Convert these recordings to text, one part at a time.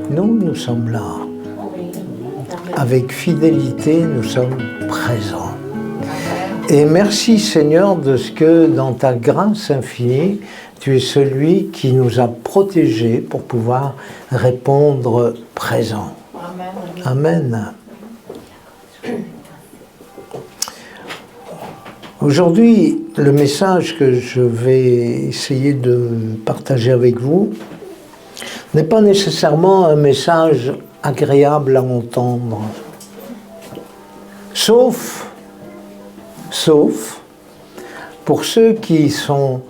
nous sommes là. Avec fidélité, nous sommes présents. Et merci Seigneur de ce que dans ta grâce infinie, tu es celui qui nous a protégés pour pouvoir répondre présent. Amen. Aujourd'hui, le message que je vais essayer de partager avec vous n'est pas nécessairement un message agréable à entendre. Sauf pour ceux qui sont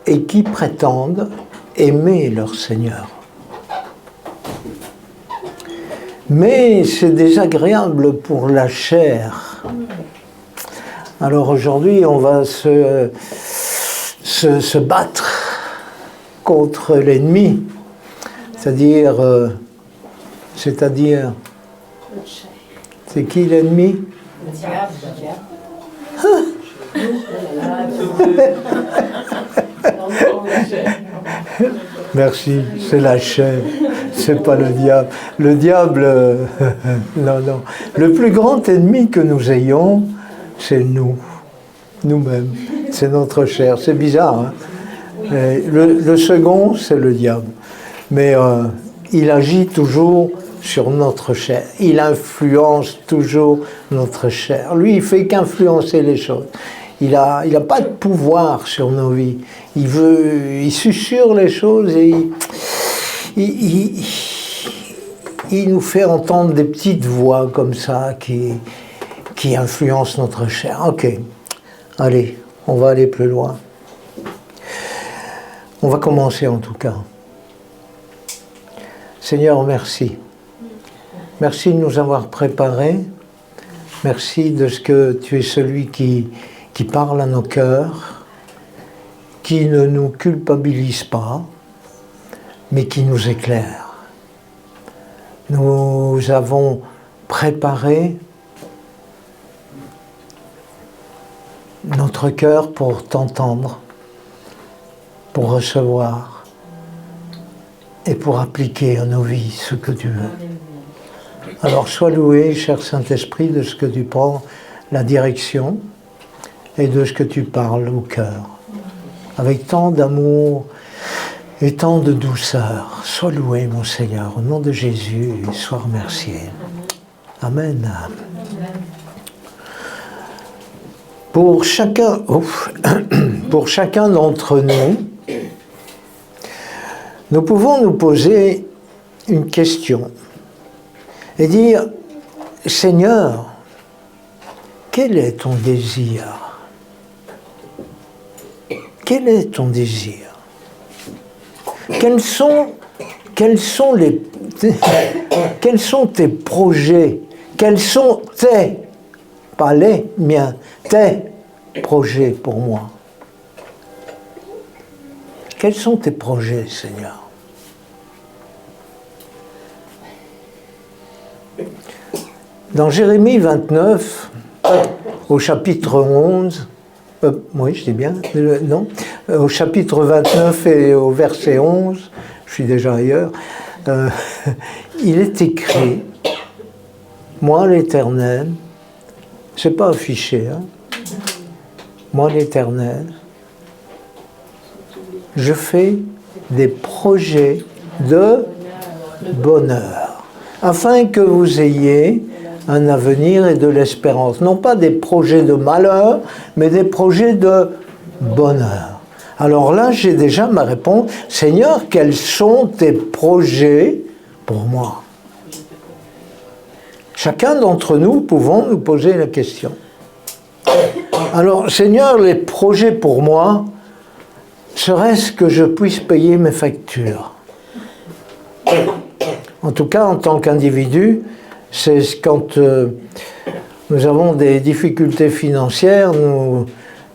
et qui prétendent aimer leur Seigneur. Mais c'est désagréable pour la chair. Alors aujourd'hui, on va se battre contre l'ennemi, c'est-à-dire, c'est qui l'ennemi? Le diable. Merci, c'est la chair, c'est pas le diable. Le diable, non. Le plus grand ennemi que nous ayons, c'est nous-mêmes. C'est notre chair. C'est bizarre, hein? Le second, c'est le diable. Mais il agit toujours sur notre chair. Il influence toujours notre chair. Lui, il fait qu'influencer les choses. Il a pas de pouvoir sur nos vies. Il susurre les choses et il nous fait entendre des petites voix comme ça qui influencent notre chair. Ok, allez, on va aller plus loin. On va commencer en tout cas. Seigneur, merci. Merci de nous avoir préparés. Merci de ce que tu es celui qui parle à nos cœurs, qui ne nous culpabilise pas, mais qui nous éclaire. Nous avons préparé notre cœur pour t'entendre, pour recevoir et pour appliquer à nos vies ce que tu veux. Alors sois loué, cher Saint-Esprit, de ce que tu prends la direction et de ce que tu parles au cœur, avec tant d'amour et tant de douceur. Sois loué, mon Seigneur, au nom de Jésus, et sois remercié. Amen. Pour chacun d'entre nous, nous pouvons nous poser une question et dire, Seigneur, quel est ton désir? Quel est ton désir? Quels sont tes projets? Quels sont pas les miens, tes projets pour moi? Quels sont tes projets, Seigneur? Dans Jérémie 29, au chapitre 11, oui, je dis bien, non, au chapitre 29 et au verset 11, je suis déjà ailleurs, il est écrit, moi l'Éternel, c'est pas affiché, hein, moi l'Éternel, je fais des projets de bonheur, afin que vous ayez un avenir et de l'espérance. Non pas des projets de malheur, mais des projets de bonheur. Alors là, j'ai déjà ma réponse. Seigneur, quels sont tes projets pour moi? Chacun d'entre nous pouvons nous poser la question. Alors, Seigneur, les projets pour moi, serait-ce que je puisse payer mes factures? En tout cas, en tant qu'individu, c'est quand nous avons des difficultés financières, nous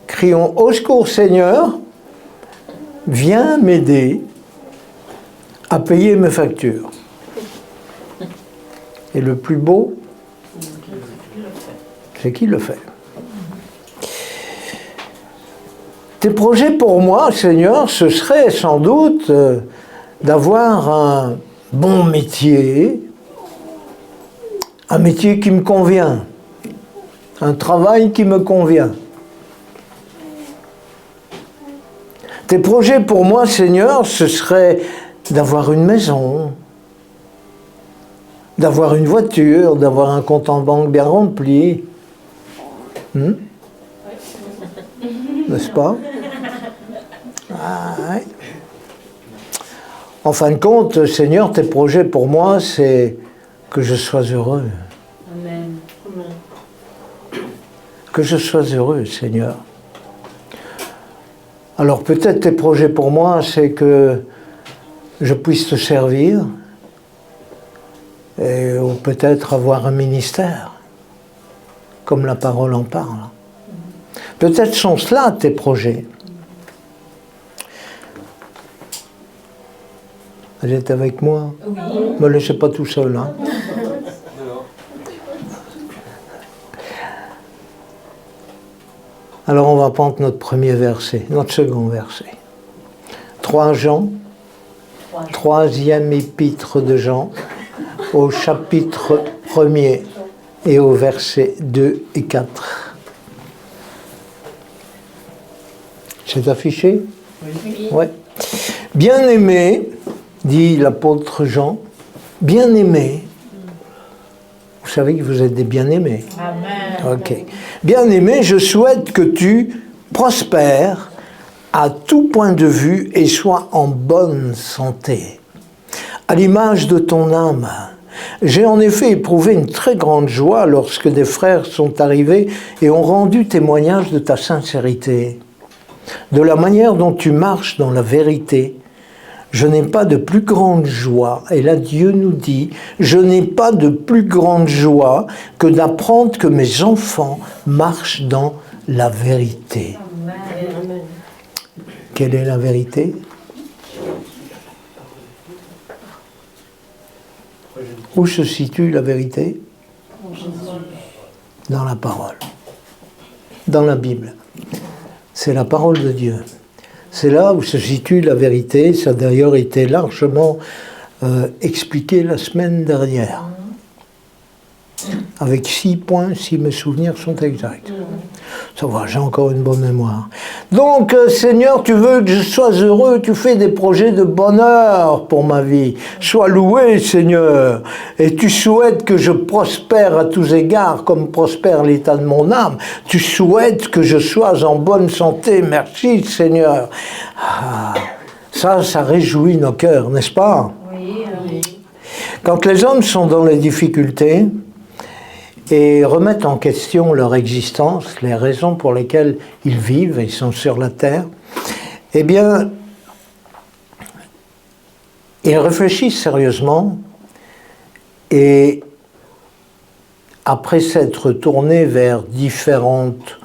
crions « Au secours Seigneur, viens m'aider à payer mes factures ». Et le plus beau, c'est qui le fait. Tes projets pour moi, Seigneur, ce serait sans doute d'avoir un bon métier, un métier qui me convient, un travail qui me convient. Tes projets pour moi, Seigneur, ce serait d'avoir une maison, d'avoir une voiture, d'avoir un compte en banque bien rempli. N'est-ce pas? Ah, ouais. En fin de compte, Seigneur, tes projets pour moi, c'est que je sois heureux. Amen. Que je sois heureux, Seigneur. Alors peut-être tes projets pour moi, c'est que je puisse te servir, ou peut-être avoir un ministère, comme la parole en parle. Peut-être sont cela tes projets. Vous êtes avec moi? Oui. Ne me laissez pas tout seul. Hein. Alors on va prendre notre premier verset, notre second verset. 3 Jean, troisième épître de Jean, au chapitre 1er et au verset 2 et 4. C'est affiché? Oui. Ouais. Bien-aimé, dit l'apôtre Jean, bien-aimé. Vous savez que vous êtes des bien-aimés. Amen. Ok. Bien-aimé, je souhaite que tu prospères à tout point de vue et sois en bonne santé, à l'image de ton âme. J'ai en effet éprouvé une très grande joie lorsque des frères sont arrivés et ont rendu témoignage de ta sincérité, de la manière dont tu marches dans la vérité. Je n'ai pas de plus grande joie, et là Dieu nous dit, je n'ai pas de plus grande joie que d'apprendre que mes enfants marchent dans la vérité. Amen. Quelle est la vérité? Où se situe la vérité? Dans la parole, dans la Bible. C'est la parole de Dieu. C'est là où se situe la vérité. Ça a d'ailleurs été largement expliqué la semaine dernière. Avec 6 points, si mes souvenirs sont exacts. Ça va, j'ai encore une bonne mémoire. Donc, Seigneur, tu veux que je sois heureux, tu fais des projets de bonheur pour ma vie. Sois loué, Seigneur. Et tu souhaites que je prospère à tous égards, comme prospère l'état de mon âme. Tu souhaites que je sois en bonne santé. Merci, Seigneur. Ah, ça réjouit nos cœurs, n'est-ce pas? Oui, oui. Quand les hommes sont dans les difficultés, et remettent en question leur existence, les raisons pour lesquelles ils vivent et sont sur la terre, eh bien, ils réfléchissent sérieusement et, après s'être tournés vers différentes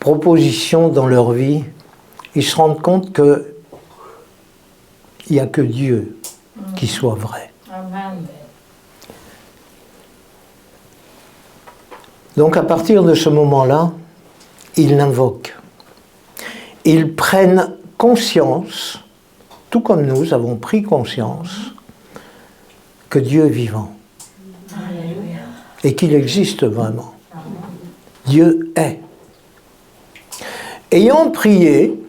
propositions dans leur vie, ils se rendent compte qu'il n'y a que Dieu qui soit vrai. Amen. Donc à partir de ce moment-là, ils l'invoquent. Ils prennent conscience, tout comme nous avons pris conscience, que Dieu est vivant. Alléluia. Et qu'il existe vraiment. Dieu est. Ayant prié,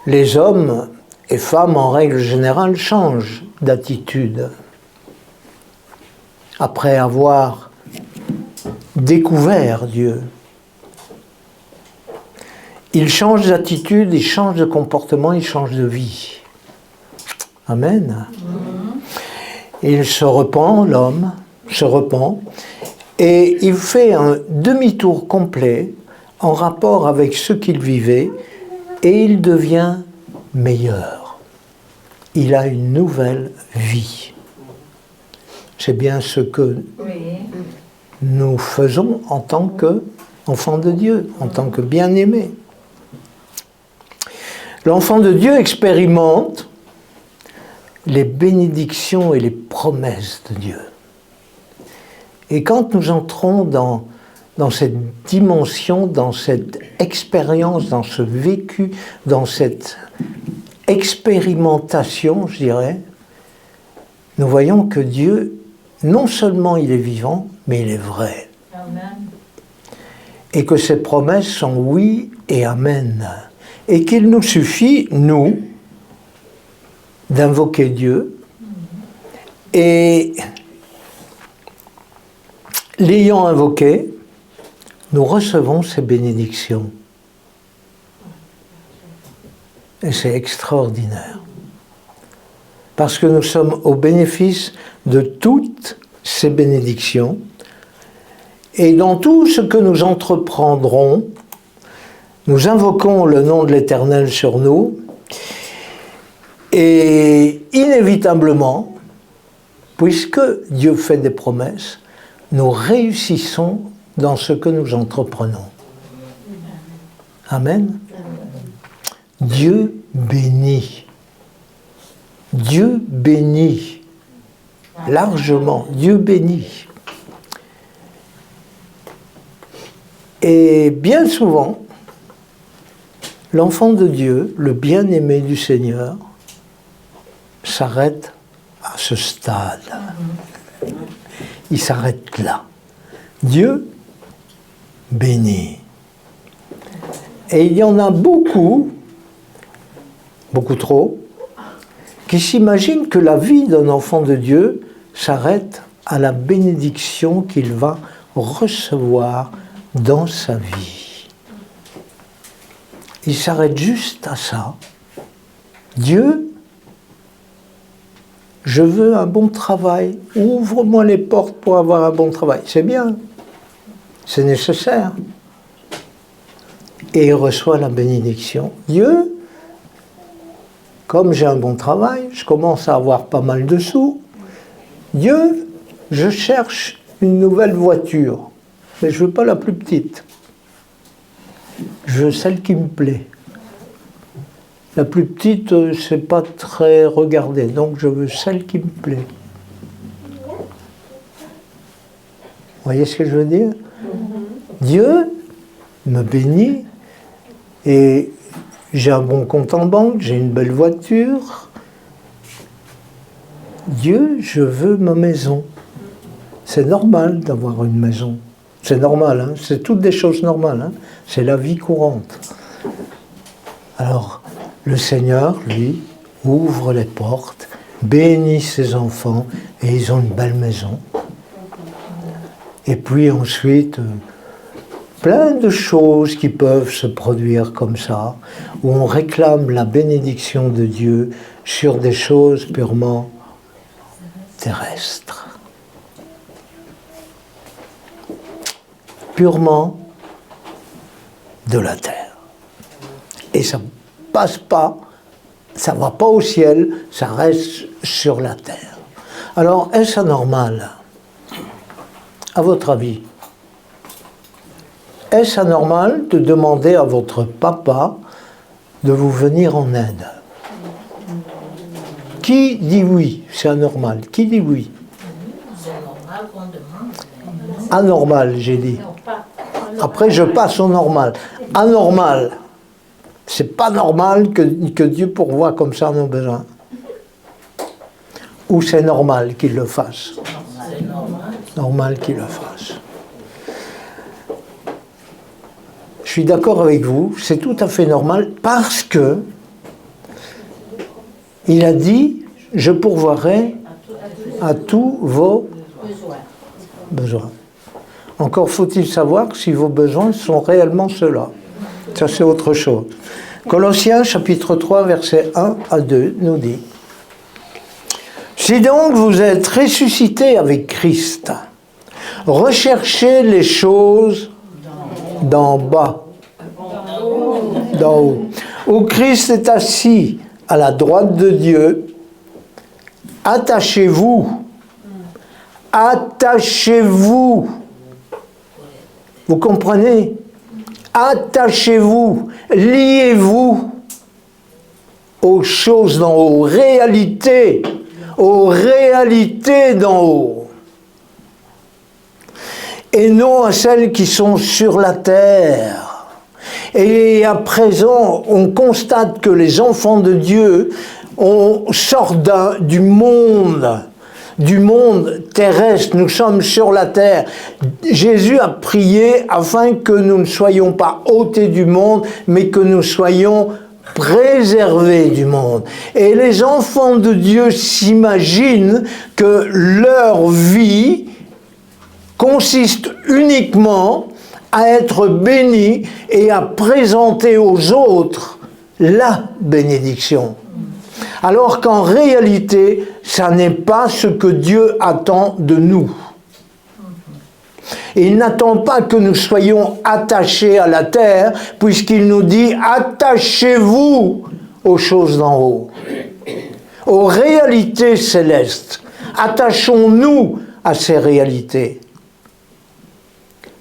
les hommes et femmes en règle générale changent d'attitude. Après avoir découvert Dieu. Il change d'attitude, il change de comportement, il change de vie. Amen. Il se repent, l'homme se repent, et il fait un demi-tour complet en rapport avec ce qu'il vivait, et il devient meilleur. Il a une nouvelle vie. C'est bien ce que Oui. nous faisons en tant qu'enfants de Dieu, en tant que bien-aimés. L'enfant de Dieu expérimente les bénédictions et les promesses de Dieu. Et quand nous entrons dans dans cette dimension, dans cette expérience, dans ce vécu, dans cette expérimentation, je dirais, nous voyons que Dieu, non seulement il est vivant, mais il est vrai. Amen. Et que ses promesses sont oui et amen. Et qu'il nous suffit, nous, d'invoquer Dieu. Et l'ayant invoqué, nous recevons ses bénédictions. Et c'est extraordinaire. Parce que nous sommes au bénéfice de toutes ces bénédictions. Et dans tout ce que nous entreprendrons, nous invoquons le nom de l'Éternel sur nous. Et inévitablement, puisque Dieu fait des promesses, nous réussissons dans ce que nous entreprenons. Amen. Dieu bénit. Dieu bénit. Largement. Dieu bénit. Et bien souvent, l'enfant de Dieu, le bien-aimé du Seigneur, s'arrête à ce stade. Il s'arrête là. Dieu bénit. Et il y en a beaucoup, beaucoup trop, qui s'imaginent que la vie d'un enfant de Dieu s'arrête à la bénédiction qu'il va recevoir dans sa vie. Il s'arrête juste à ça. Dieu, je veux un bon travail. Ouvre-moi les portes pour avoir un bon travail. C'est bien. C'est nécessaire. Et il reçoit la bénédiction. Dieu, comme j'ai un bon travail, je commence à avoir pas mal de sous. Dieu, je cherche une nouvelle voiture. Mais je ne veux pas la plus petite. Je veux celle qui me plaît. La plus petite, c'est pas très regardé, donc je veux celle qui me plaît. Vous voyez ce que je veux dire? Dieu me bénit et j'ai un bon compte en banque, j'ai une belle voiture. Dieu, je veux ma maison. C'est normal d'avoir une maison. C'est normal, hein? C'est toutes des choses normales. Hein? C'est la vie courante. Alors, le Seigneur, lui, ouvre les portes, bénit ses enfants, et ils ont une belle maison. Et puis ensuite, plein de choses qui peuvent se produire comme ça, où on réclame la bénédiction de Dieu sur des choses purement terrestres. Purement de la terre. Et ça passe pas, ça va pas au ciel, ça reste sur la terre. Alors, est-ce anormal, à votre avis? Est-ce anormal de demander à votre papa de vous venir en aide? Qui dit oui? C'est anormal. Qui dit oui? C'est normal qu'on demande. Anormal, j'ai dit. Après, je passe au normal. Anormal. C'est pas normal que Dieu pourvoie comme ça nos besoins. Ou c'est normal qu'il le fasse? C'est normal. Normal qu'il le fasse. Je suis d'accord avec vous, c'est tout à fait normal parce que il a dit, je pourvoirai à tous vos besoins. Encore faut-il savoir si vos besoins sont réellement ceux-là. Ça, c'est autre chose. Colossiens, chapitre 3, versets 1 à 2, nous dit « Si donc vous êtes ressuscités avec Christ, recherchez les choses d'en bas, d'en haut, où Christ est assis à la droite de Dieu. Attachez-vous, attachez-vous. Vous comprenez? Attachez-vous, liez-vous aux choses d'en haut, aux réalités d'en haut. et non à celles qui sont sur la terre. Et à présent, on constate que les enfants de Dieu sortent du monde terrestre. Nous sommes sur la terre. Jésus a prié afin que nous ne soyons pas ôtés du monde, mais que nous soyons préservés du monde. Et les enfants de Dieu s'imaginent que leur vie consiste uniquement à être bénis et à présenter aux autres la bénédiction. Alors qu'en réalité, ça n'est pas ce que Dieu attend de nous. Il n'attend pas que nous soyons attachés à la terre, puisqu'il nous dit « attachez-vous aux choses d'en haut ». Aux réalités célestes. Attachons-nous à ces réalités.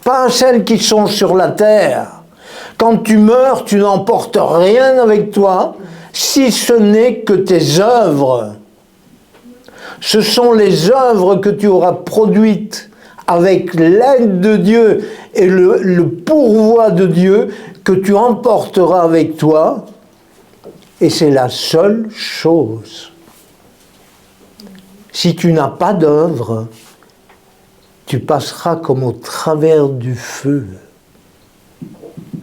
Pas à celles qui sont sur la terre. Quand tu meurs, tu n'emportes rien avec toi, si ce n'est que tes œuvres. Ce sont les œuvres que tu auras produites avec l'aide de Dieu et le pourvoi de Dieu que tu emporteras avec toi. Et c'est la seule chose. Si tu n'as pas d'œuvre, tu passeras comme au travers du feu.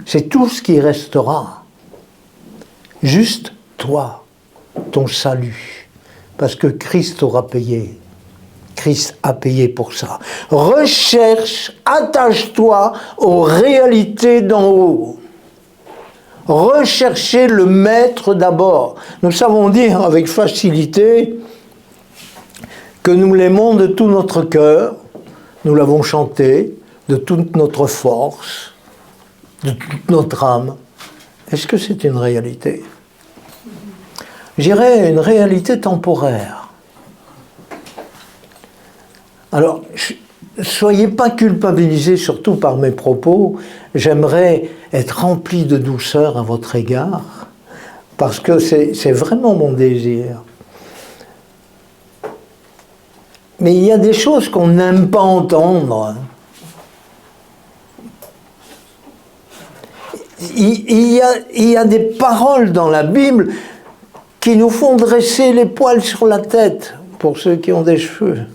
C'est tout ce qui restera. Juste toi, ton salut. Parce que Christ aura payé. Christ a payé pour ça. Recherche, attache-toi aux réalités d'en haut. Recherchez le maître d'abord. Nous savons dire avec facilité que nous l'aimons de tout notre cœur. Nous l'avons chanté de toute notre force, de toute notre âme. Est-ce que c'est une réalité? Je dirais une réalité temporaire. Alors, soyez pas culpabilisés, surtout par mes propos. J'aimerais être rempli de douceur à votre égard, parce que c'est vraiment mon désir. Mais il y a des choses qu'on n'aime pas entendre. Il y a des paroles dans la Bible qui nous font dresser les poils sur la tête, pour ceux qui ont des cheveux.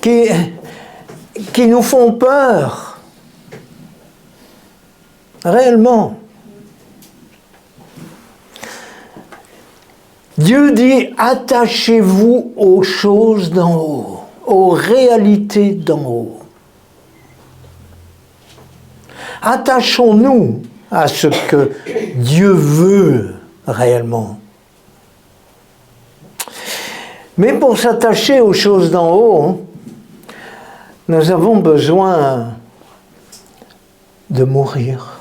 Qui nous font peur. Réellement. Dieu dit, attachez-vous aux choses d'en haut, aux réalités d'en haut. Attachons-nous à ce que Dieu veut réellement. Mais pour s'attacher aux choses d'en haut, nous avons besoin de mourir.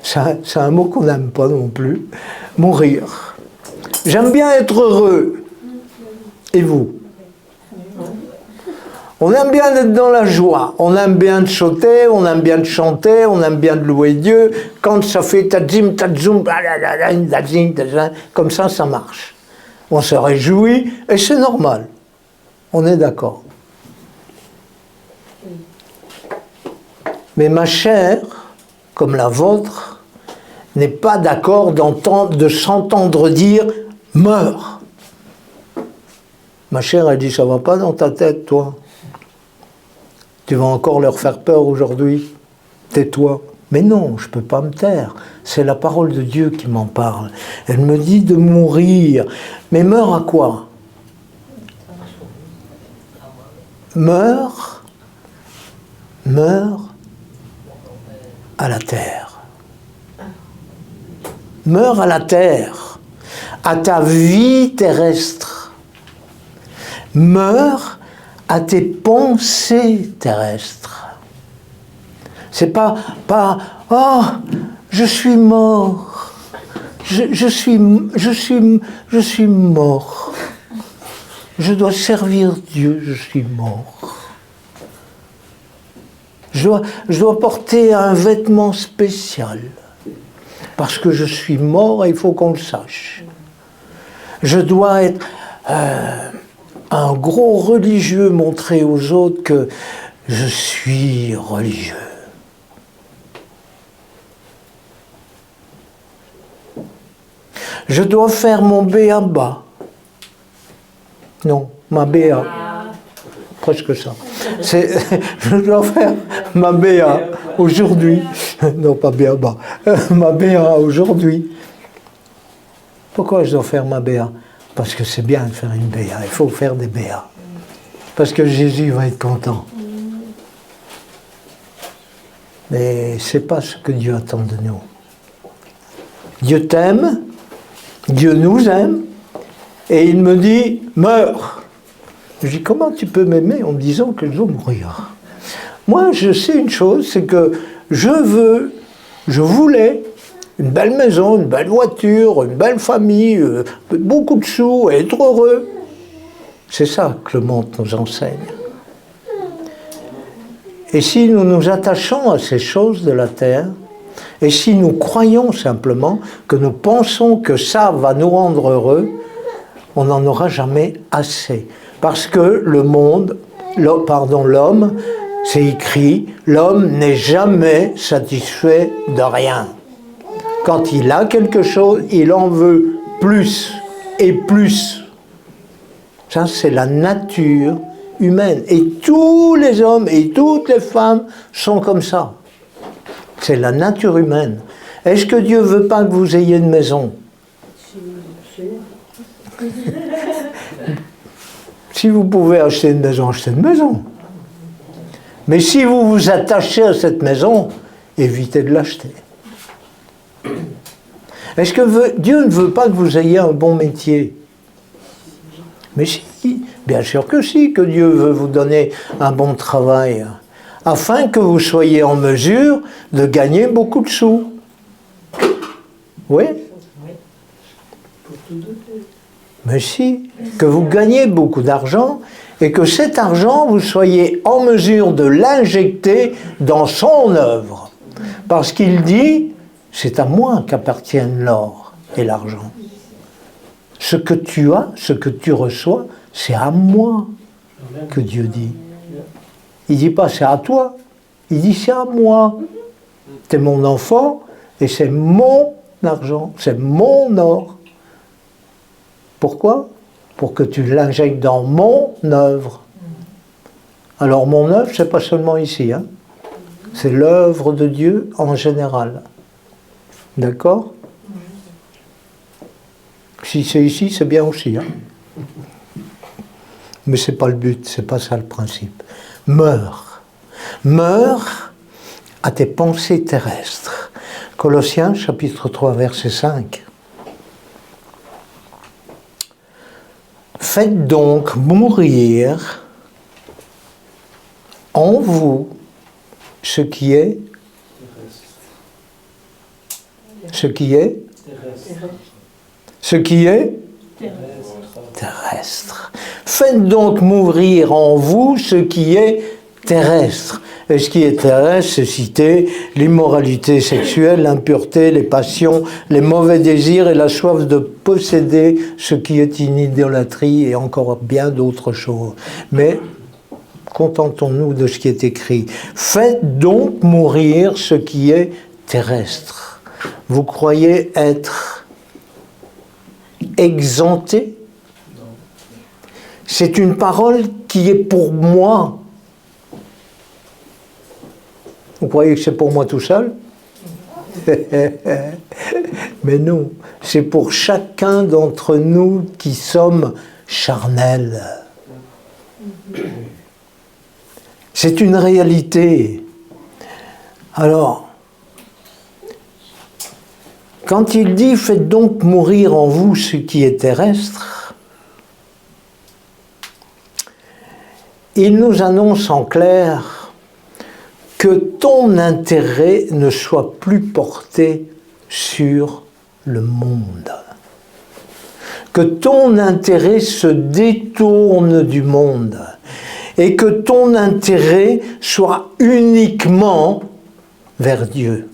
C'est un mot qu'on n'aime pas non plus. Mourir. J'aime bien être heureux. Et vous? On aime bien être dans la joie. On aime bien de sauter, on aime bien de chanter, on aime bien de louer Dieu. Quand ça fait tadzim, tadzoum, comme ça marche. On se réjouit et c'est normal. On est d'accord. Mais ma chair, comme la vôtre, n'est pas d'accord de s'entendre dire « meurs ». Ma chair, elle dit « ça va pas dans ta tête, toi. Tu vas encore leur faire peur aujourd'hui. Tais-toi ». Mais non, je ne peux pas me taire. C'est la parole de Dieu qui m'en parle. Elle me dit de mourir. Mais meurs à quoi? Meurs à la terre. Meurs à la terre, à ta vie terrestre. Meurs à tes pensées terrestres. C'est pas oh, je suis mort. Je suis mort. Je dois servir Dieu, je suis mort. Je dois porter un vêtement spécial. Parce que je suis mort et il faut qu'on le sache. Je dois être un gros religieux montrer aux autres que je suis religieux. Je dois faire mon B.A.-ba. Non, ma B.A. Presque ça. Je dois faire ma B.A. aujourd'hui. Non, pas B.A.-ba. Ma B.A. aujourd'hui. Pourquoi je dois faire ma B.A.? Parce que c'est bien de faire une B.A. Il faut faire des B.A. Parce que Jésus va être content. Mais ce n'est pas ce que Dieu attend de nous. Dieu t'aime, Dieu nous aime, et il me dit, meurs. Je dis, comment tu peux m'aimer en me disant que je dois mourir? Moi, je sais une chose, c'est que je voulais une belle maison, une belle voiture, une belle famille, beaucoup de sous, être heureux. C'est ça que le monde nous enseigne. Et si nous nous attachons à ces choses de la terre, et si nous croyons simplement que nous pensons que ça va nous rendre heureux, on n'en aura jamais assez. Parce que l'homme, c'est écrit, l'homme n'est jamais satisfait de rien. Quand il a quelque chose, il en veut plus et plus. Ça, c'est la nature humaine. Et tous les hommes et toutes les femmes sont comme ça. C'est la nature humaine. Est-ce que Dieu ne veut pas que vous ayez une maison? Si vous pouvez acheter une maison, achetez une maison. Mais si vous vous attachez à cette maison, évitez de l'acheter. Est-ce que Dieu ne veut pas que vous ayez un bon métier? Mais si, bien sûr que si, que Dieu veut vous donner un bon travail, afin que vous soyez en mesure de gagner beaucoup de sous. Oui? Mais si, que vous gagnez beaucoup d'argent et que cet argent, vous soyez en mesure de l'injecter dans son œuvre. Parce qu'il dit, c'est à moi qu'appartiennent l'or et l'argent. Ce que tu as, ce que tu reçois, c'est à moi que Dieu dit. Il ne dit pas c'est à toi, il dit c'est à moi. Tu es mon enfant et c'est mon argent, c'est mon or. Pourquoi? Pour que tu l'injectes dans mon œuvre. Alors mon œuvre, c'est pas seulement ici, hein. C'est l'œuvre de Dieu en général. D'accord? Si c'est ici, c'est bien aussi, hein. Mais c'est pas le but, c'est pas ça le principe. Meurs. Meurs à tes pensées terrestres. Colossiens, chapitre 3, verset 5. Faites donc mourir en vous ce qui est terrestre. Faites donc mourir en vous ce qui est terrestre. Et ce qui est terrestre, c'est citer l'immoralité sexuelle, l'impureté, les passions, les mauvais désirs et la soif de posséder ce qui est une idolâtrie et encore bien d'autres choses. Mais contentons-nous de ce qui est écrit. Faites donc mourir ce qui est terrestre. Vous croyez être exempté? C'est une parole qui est pour moi. Vous croyez que c'est pour moi tout seul? Mais non, c'est pour chacun d'entre nous qui sommes charnels. C'est une réalité. Alors, quand il dit « Faites donc mourir en vous ce qui est terrestre », il nous annonce en clair que ton intérêt ne soit plus porté sur le monde. Que ton intérêt se détourne du monde. Et que ton intérêt soit uniquement vers Dieu.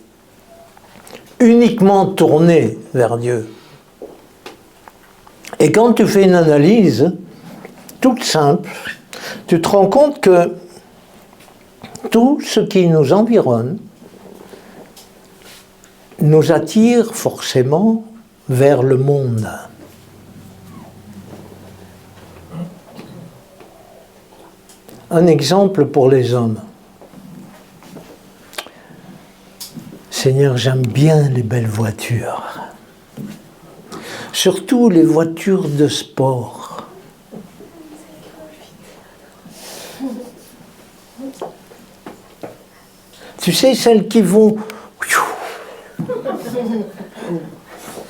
Uniquement tourné vers Dieu. Et quand tu fais une analyse, toute simple, tu te rends compte que tout ce qui nous environne nous attire forcément vers le monde. Un exemple pour les hommes. Seigneur, j'aime bien les belles voitures. Surtout les voitures de sport. Tu sais, celles qui vont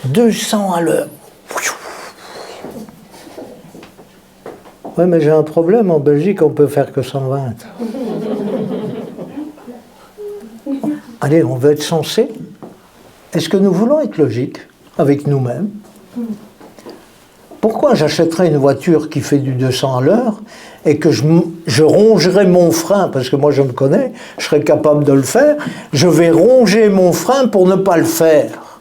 200 à l'heure. Ouais, mais j'ai un problème, en Belgique, on peut faire que 120. Allez, on veut être sensé. Est-ce que nous voulons être logiques avec nous-mêmes? Pourquoi j'achèterais une voiture qui fait du 200 à l'heure et que je rongerai mon frein, parce que moi je me connais, je serais capable de le faire, je vais ronger mon frein pour ne pas le faire.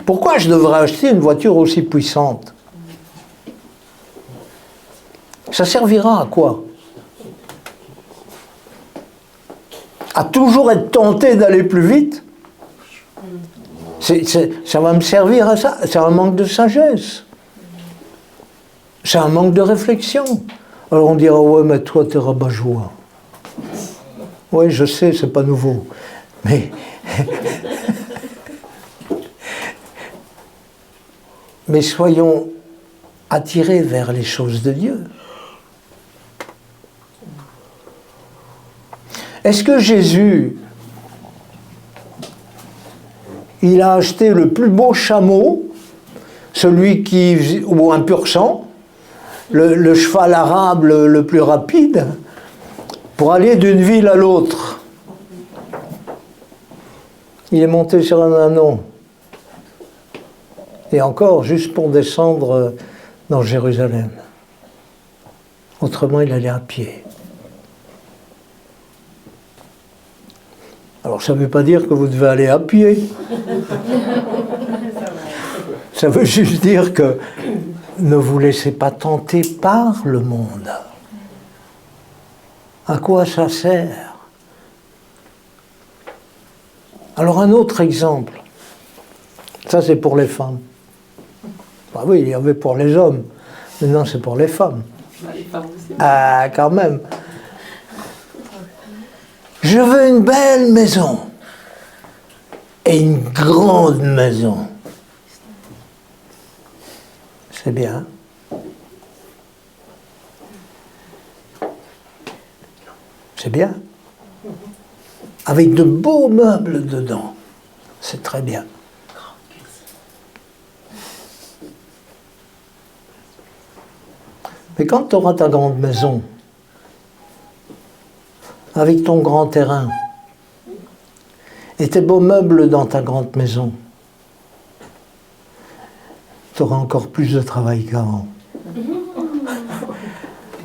Pourquoi je devrais acheter une voiture aussi puissante? Ça servira à quoi? À toujours être tenté d'aller plus vite? Ça va me servir à ça? C'est un manque de sagesse. C'est un manque de réflexion. Alors on dira, ouais, mais toi, t'es rabat-joie. Oui, je sais, c'est pas nouveau. Mais... mais soyons attirés vers les choses de Dieu. Est-ce que Jésus, il a acheté le plus beau chameau, celui qui, ou un pur sang, le cheval arabe le plus rapide, pour aller d'une ville à l'autre? Il est monté sur un ânon. Et encore, juste pour descendre dans Jérusalem. Autrement, il allait à pied. Alors, ça ne veut pas dire que vous devez aller à pied. Ça veut juste dire que ne vous laissez pas tenter par le monde. À quoi ça sert? Alors, un autre exemple. Ça, c'est pour les femmes. Bah oui, il y avait pour les hommes. Maintenant, c'est pour les femmes. Les femmes aussi. Ah, quand même. Je veux une belle maison. Et une grande maison. C'est bien. C'est bien. Avec de beaux meubles dedans. C'est très bien. Mais quand tu auras ta grande maison, avec ton grand terrain, et tes beaux meubles dans ta grande maison, tu auras encore plus de travail qu'avant.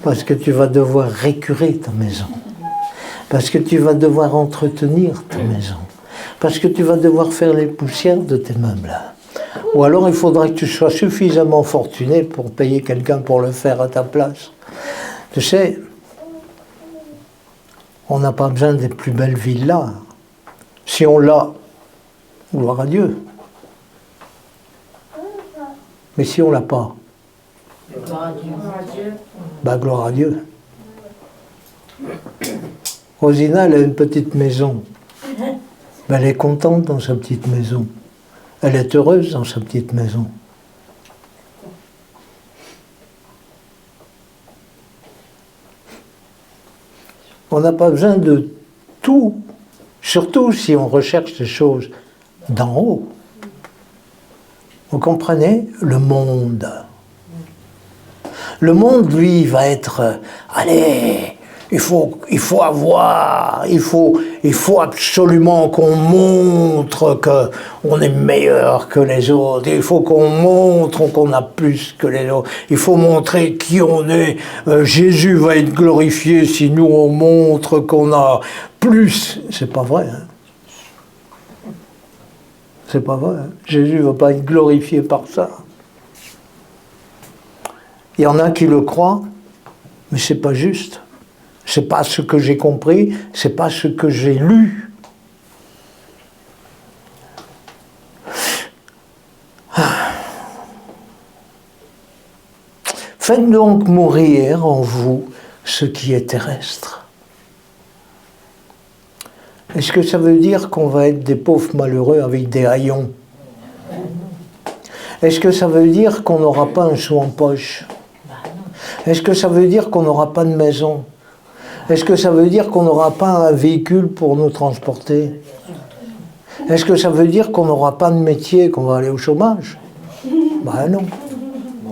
Parce que tu vas devoir récurer ta maison. Parce que tu vas devoir entretenir ta maison. Parce que tu vas devoir faire les poussières de tes meubles. Ou alors il faudra que tu sois suffisamment fortuné pour payer quelqu'un pour le faire à ta place. Tu sais, on n'a pas besoin des plus belles villas. Si on l'a, gloire à Dieu. Mais si on l'a pas, Gloire à Dieu. bah gloire à Dieu. Rosina, elle a une petite maison. Ben, elle est contente dans sa petite maison. Elle est heureuse dans sa petite maison. On n'a pas besoin de tout, surtout si on recherche des choses d'en haut. Vous comprenez? Le monde. Le monde, lui, va être, allez, il faut avoir, il faut absolument qu'on montre qu'on est meilleur que les autres, il faut qu'on montre qu'on a plus que les autres, il faut montrer qui on est. Jésus va être glorifié si nous on montre qu'on a plus. C'est pas vrai, hein? C'est pas vrai, hein? Jésus ne va pas être glorifié par ça. Il y en a qui le croient, Mais c'est pas juste. C'est pas ce que j'ai compris, c'est pas ce que j'ai lu. Faites donc mourir en vous ce qui est terrestre. Est-ce que ça veut dire qu'on va être des pauvres malheureux avec des haillons? Est-ce que ça veut dire qu'on n'aura pas un sou en poche? Est-ce que ça veut dire qu'on n'aura pas de maison? Est-ce que ça veut dire qu'on n'aura pas un véhicule pour nous transporter? Est-ce que ça veut dire qu'on n'aura pas de métier, qu'on va aller au chômage? Ben non,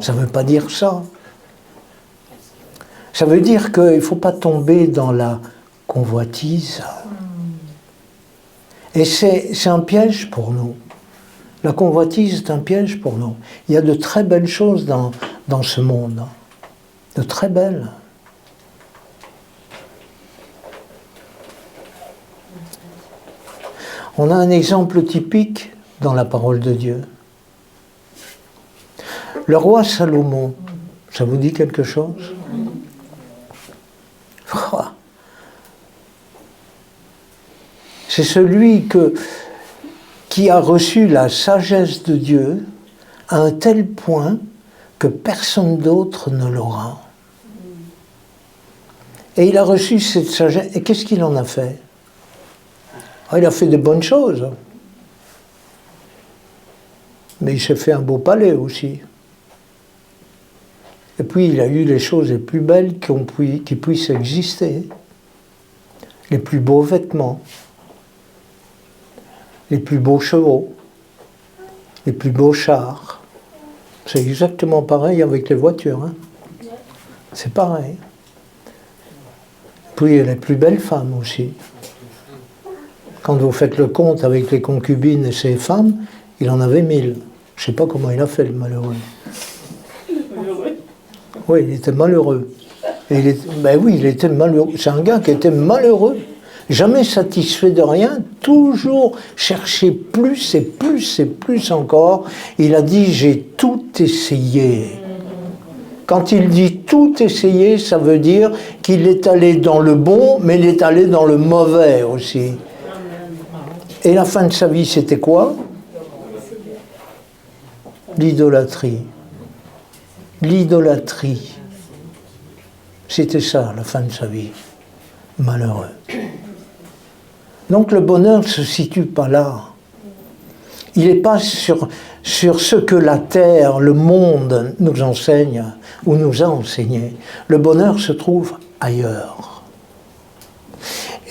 ça ne veut pas dire ça. Ça veut dire qu'il ne faut pas tomber dans la convoitise. Et c'est un piège pour nous. La convoitise est un piège pour nous. Il y a de très belles choses dans ce monde. De très belles. On a un exemple typique dans la parole de Dieu. Le roi Salomon, ça vous dit quelque chose? C'est celui qui a reçu la sagesse de Dieu à un tel point que personne d'autre ne l'aura. Et il a reçu cette sagesse. Et qu'est-ce qu'il en a fait? Il a fait de bonnes choses. Mais il s'est fait un beau palais aussi. Et puis il a eu les choses les plus belles qui puissent exister. Les plus beaux vêtements. Les plus beaux chevaux. Les plus beaux chars. C'est exactement pareil avec les voitures. Hein. C'est pareil. Puis il y a les plus belles femmes aussi. Quand vous faites le compte avec les concubines et ses femmes, il en avait 1000. Je ne sais pas comment il a fait, le malheureux. Oui, il était malheureux. Et ben oui, il était malheureux. C'est un gars qui était malheureux. Jamais satisfait de rien, toujours chercher plus et plus et plus encore. Il a dit, j'ai tout essayé. Quand il dit tout essayé, ça veut dire qu'il est allé dans le bon, mais il est allé dans le mauvais aussi. Et la fin de sa vie, c'était quoi? L'idolâtrie. L'idolâtrie. C'était ça, la fin de sa vie. Malheureux. Donc le bonheur ne se situe pas là. Il n'est pas sur ce que la terre, le monde nous enseigne ou nous a enseigné. Le bonheur se trouve ailleurs.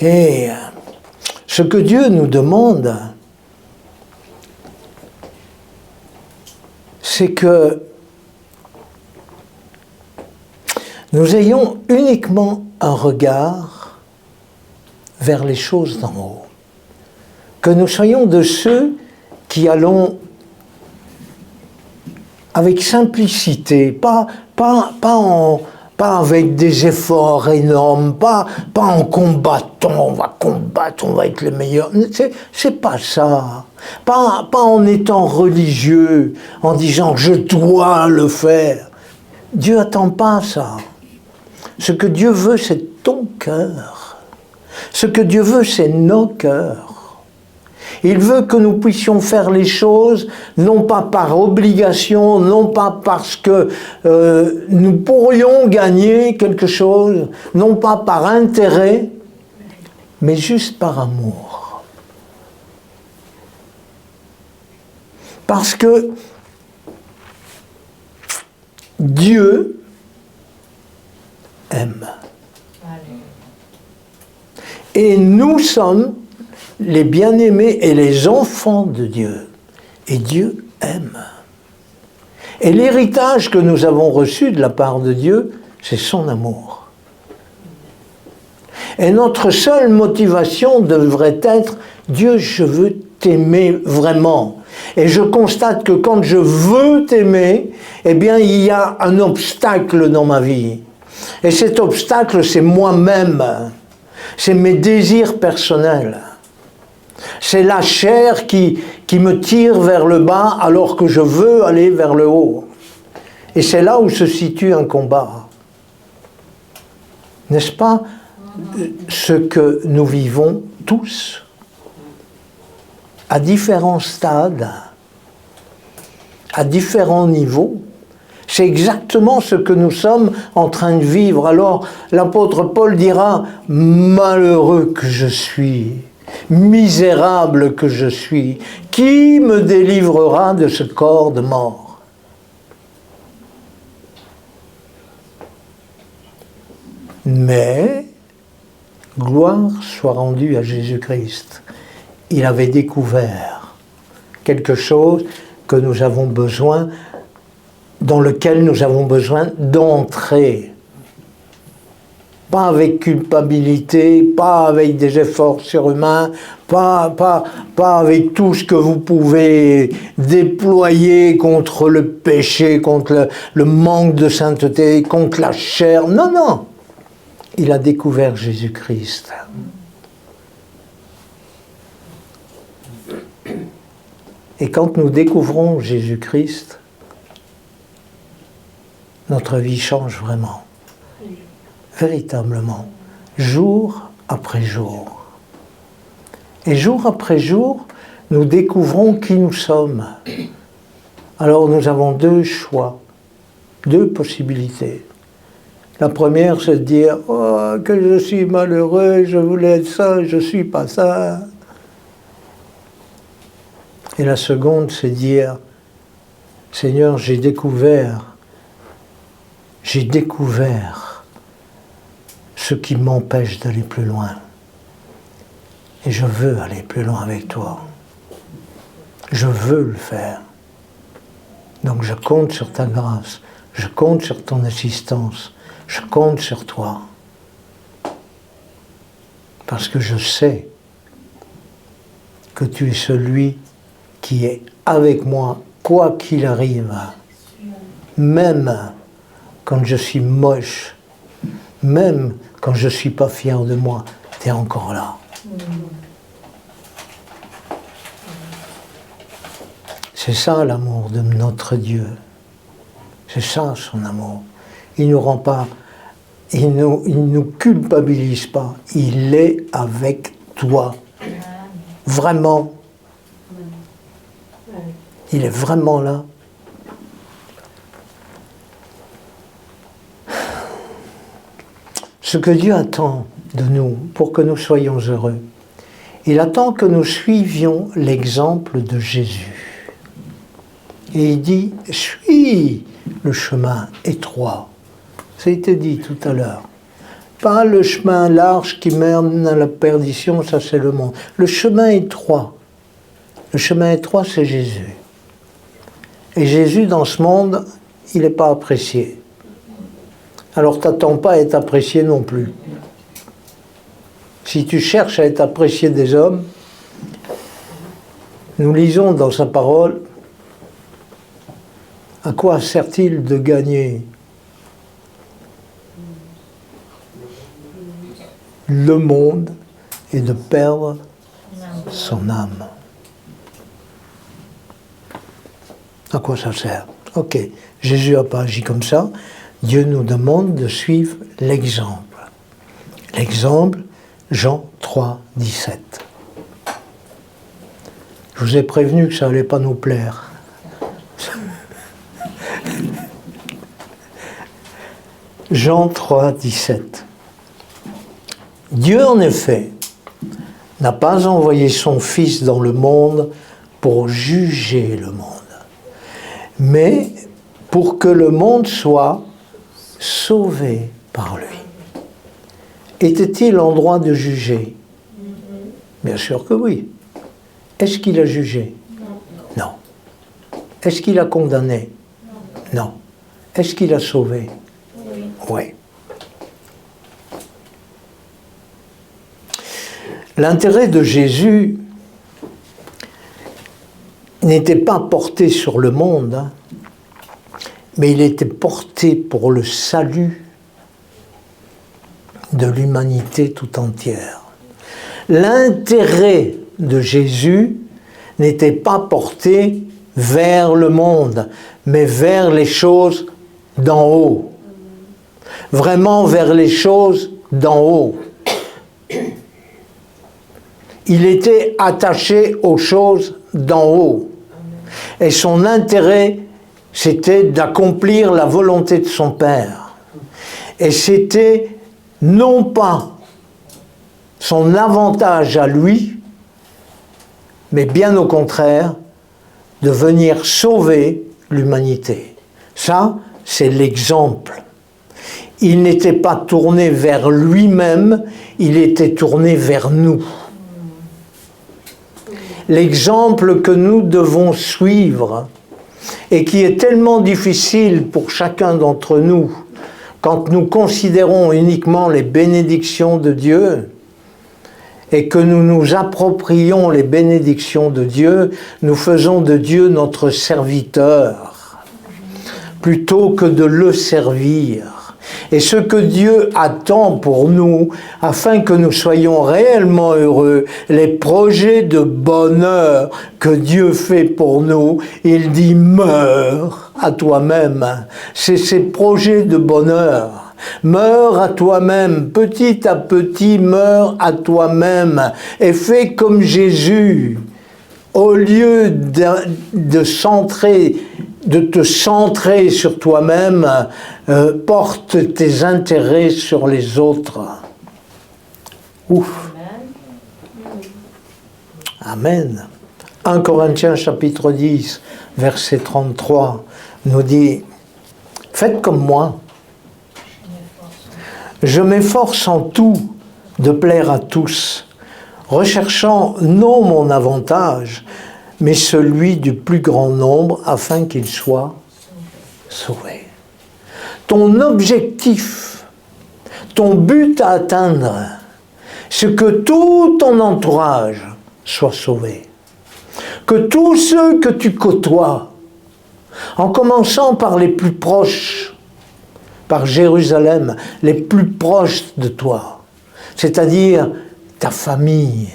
Et ce que Dieu nous demande, c'est que nous ayons uniquement un regard vers les choses d'en haut. Que nous soyons de ceux qui allons avec simplicité, pas avec des efforts énormes, pas en combattant, on va combattre, on va être les meilleurs. C'est pas ça. Pas en étant religieux, en disant je dois le faire. Dieu n'attend pas ça. Ce que Dieu veut, c'est ton cœur. Ce que Dieu veut, c'est nos cœurs. Il veut que nous puissions faire les choses, non pas par obligation, non pas parce que nous pourrions gagner quelque chose, non pas par intérêt, mais juste par amour. Parce que Dieu aime. Et nous sommes les bien-aimés et les enfants de Dieu. Et Dieu aime. Et l'héritage que nous avons reçu de la part de Dieu, c'est son amour. Et notre seule motivation devrait être « Dieu, je veux t'aimer vraiment ». Et je constate que quand je veux t'aimer, eh bien, il y a un obstacle dans ma vie. Et cet obstacle, c'est moi-même. C'est mes désirs personnels. C'est la chair qui me tire vers le bas alors que je veux aller vers le haut. Et c'est là où se situe un combat. N'est-ce pas ce que nous vivons tous à différents stades, à différents niveaux? C'est exactement ce que nous sommes en train de vivre. Alors l'apôtre Paul dira « Malheureux que je suis, misérable que je suis, qui me délivrera de ce corps de mort ?» Mais, gloire soit rendue à Jésus-Christ. Il avait découvert quelque chose que nous avons besoin, dans lequel nous avons besoin d'entrer. Pas avec culpabilité, pas avec des efforts surhumains, pas avec tout ce que vous pouvez déployer contre le péché, contre le manque de sainteté, contre la chair. Non, non. Il a découvert Jésus-Christ. Et quand nous découvrons Jésus-Christ, notre vie change vraiment, véritablement, jour après jour. Et jour après jour, nous découvrons qui nous sommes. Alors nous avons deux choix, deux possibilités. La première, c'est de dire « Oh, que je suis malheureux, je voulais être ça, je ne suis pas ça. » Et la seconde, c'est de dire « Seigneur, j'ai découvert ce qui m'empêche d'aller plus loin. Et je veux aller plus loin avec toi. Je veux le faire. Donc je compte sur ta grâce, je compte sur ton assistance, je compte sur toi. Parce que je sais que tu es celui qui est avec moi, quoi qu'il arrive. Même quand je suis moche, même quand je ne suis pas fier de moi, tu es encore là. C'est ça l'amour de notre Dieu. C'est ça son amour. Il nous rend pas, il nous culpabilise pas. Il est avec toi. Vraiment. Il est vraiment là. Ce que Dieu attend de nous pour que nous soyons heureux, il attend que nous suivions l'exemple de Jésus. Et il dit, suis le chemin étroit. Ça a été dit tout à l'heure. Pas le chemin large qui mène à la perdition, ça c'est le monde. Le chemin étroit. Le chemin étroit, c'est Jésus. Et Jésus, dans ce monde, il n'est pas apprécié. Alors t'attends pas à être apprécié non plus. Si tu cherches à être apprécié des hommes, nous lisons dans sa parole, à quoi sert-il de gagner le monde et de perdre son âme? À quoi ça sert? Ok, Jésus n'a pas agi comme ça. Dieu nous demande de suivre l'exemple. L'exemple, Jean 3, 17. Je vous ai prévenu que ça n'allait pas nous plaire. Jean 3, 17. Dieu, en effet, n'a pas envoyé son Fils dans le monde pour juger le monde, mais pour que le monde soit sauvé par lui. Était-il en droit de juger? Bien sûr que oui. Est-ce qu'il a jugé? Non. Est-ce qu'il a condamné? Non. Est-ce qu'il a sauvé? Oui. L'intérêt de Jésus n'était pas porté sur le monde, hein, mais il était porté pour le salut de l'humanité tout entière. L'intérêt de Jésus n'était pas porté vers le monde, mais vers les choses d'en haut. Vraiment vers les choses d'en haut. Il était attaché aux choses d'en haut. Et son intérêt, c'était d'accomplir la volonté de son Père. Et c'était non pas son avantage à lui, mais bien au contraire, de venir sauver l'humanité. Ça, c'est l'exemple. Il n'était pas tourné vers lui-même, il était tourné vers nous. L'exemple que nous devons suivre, et qui est tellement difficile pour chacun d'entre nous, quand nous considérons uniquement les bénédictions de Dieu, et que nous nous approprions les bénédictions de Dieu, nous faisons de Dieu notre serviteur, plutôt que de le servir. Et ce que Dieu attend pour nous, afin que nous soyons réellement heureux, les projets de bonheur que Dieu fait pour nous, il dit « meurs à toi-même ». C'est ces projets de bonheur. Meurs à toi-même, petit à petit, meurs à toi-même et fais comme Jésus. Au lieu de te centrer sur toi-même, porte tes intérêts sur les autres. Ouf. Amen. 1 Corinthiens chapitre 10, verset 33 nous dit « Faites comme moi. Je m'efforce en tout de plaire à tous, recherchant non mon avantage, mais celui du plus grand nombre, afin qu'il soit sauvé. » Ton objectif, ton but à atteindre, c'est que tout ton entourage soit sauvé. Que tous ceux que tu côtoies, en commençant par les plus proches, par Jérusalem, les plus proches de toi, c'est-à-dire ta famille,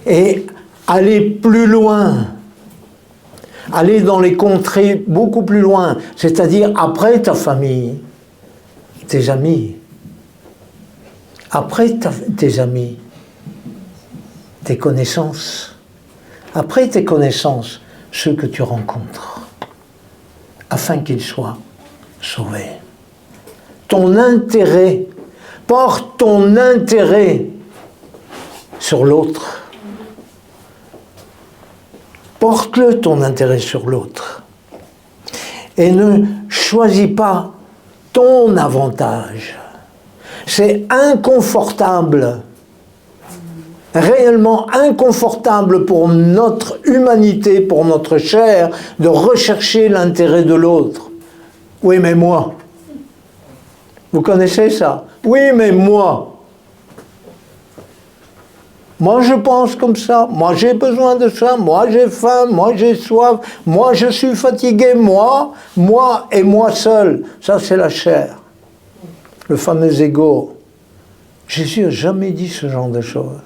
et aller plus loin, aller dans les contrées beaucoup plus loin, c'est-à-dire après ta famille, tes amis, après tes amis, tes connaissances, après tes connaissances, ceux que tu rencontres, afin qu'ils soient sauvé. Ton intérêt, porte ton intérêt sur l'autre. Porte-le ton intérêt sur l'autre. Et ne choisis pas ton avantage. C'est inconfortable, réellement inconfortable pour notre humanité, pour notre chair, de rechercher l'intérêt de l'autre. Oui, mais moi. Vous connaissez ça? Oui, mais moi. Moi, je pense comme ça. Moi, j'ai besoin de ça. Moi, j'ai faim. Moi, j'ai soif. Moi, je suis fatigué. Moi et moi seul. Ça, c'est la chair. Le fameux ego. Jésus n'a jamais dit ce genre de choses.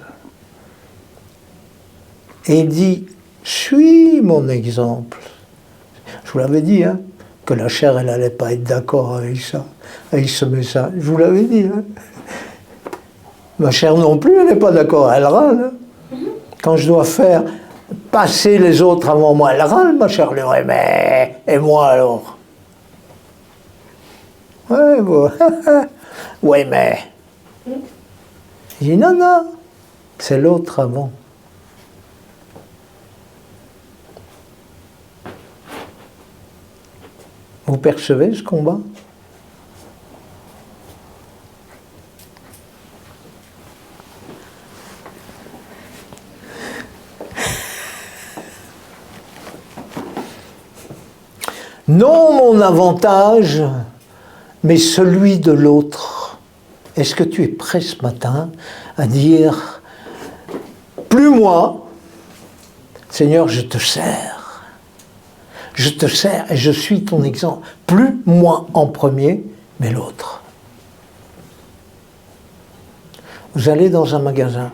Et il dit, suis mon exemple. Je vous l'avais dit, hein, que la chair, elle n'allait pas être d'accord avec ça, avec ce message. Je vous l'avais dit. Hein. Ma chair non plus, elle n'est pas d'accord, elle râle. Hein. Quand je dois faire passer les autres avant moi, elle râle, ma chair. Elle dit, mais, et moi alors? Ouais, bon. Ouais, mais. Je dis, non, non, c'est l'autre avant. Vous percevez ce combat? Non mon avantage, mais celui de l'autre. Est-ce que tu es prêt ce matin à dire, plus moi, Seigneur, je te sers. Je te sers et je suis ton exemple. Plus moi en premier, mais l'autre. Vous allez dans un magasin.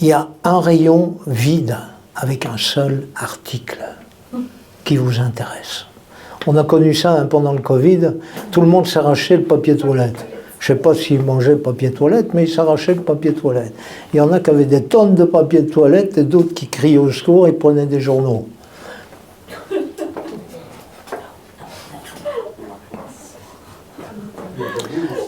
Il y a un rayon vide avec un seul article qui vous intéresse. On a connu ça hein, pendant le Covid. Tout le monde s'arrachait le papier toilette. Je ne sais pas s'ils mangeaient le papier toilette, mais ils s'arrachaient le papier toilette. Il y en a qui avaient des tonnes de papier toilette et d'autres qui criaient au secours et prenaient des journaux.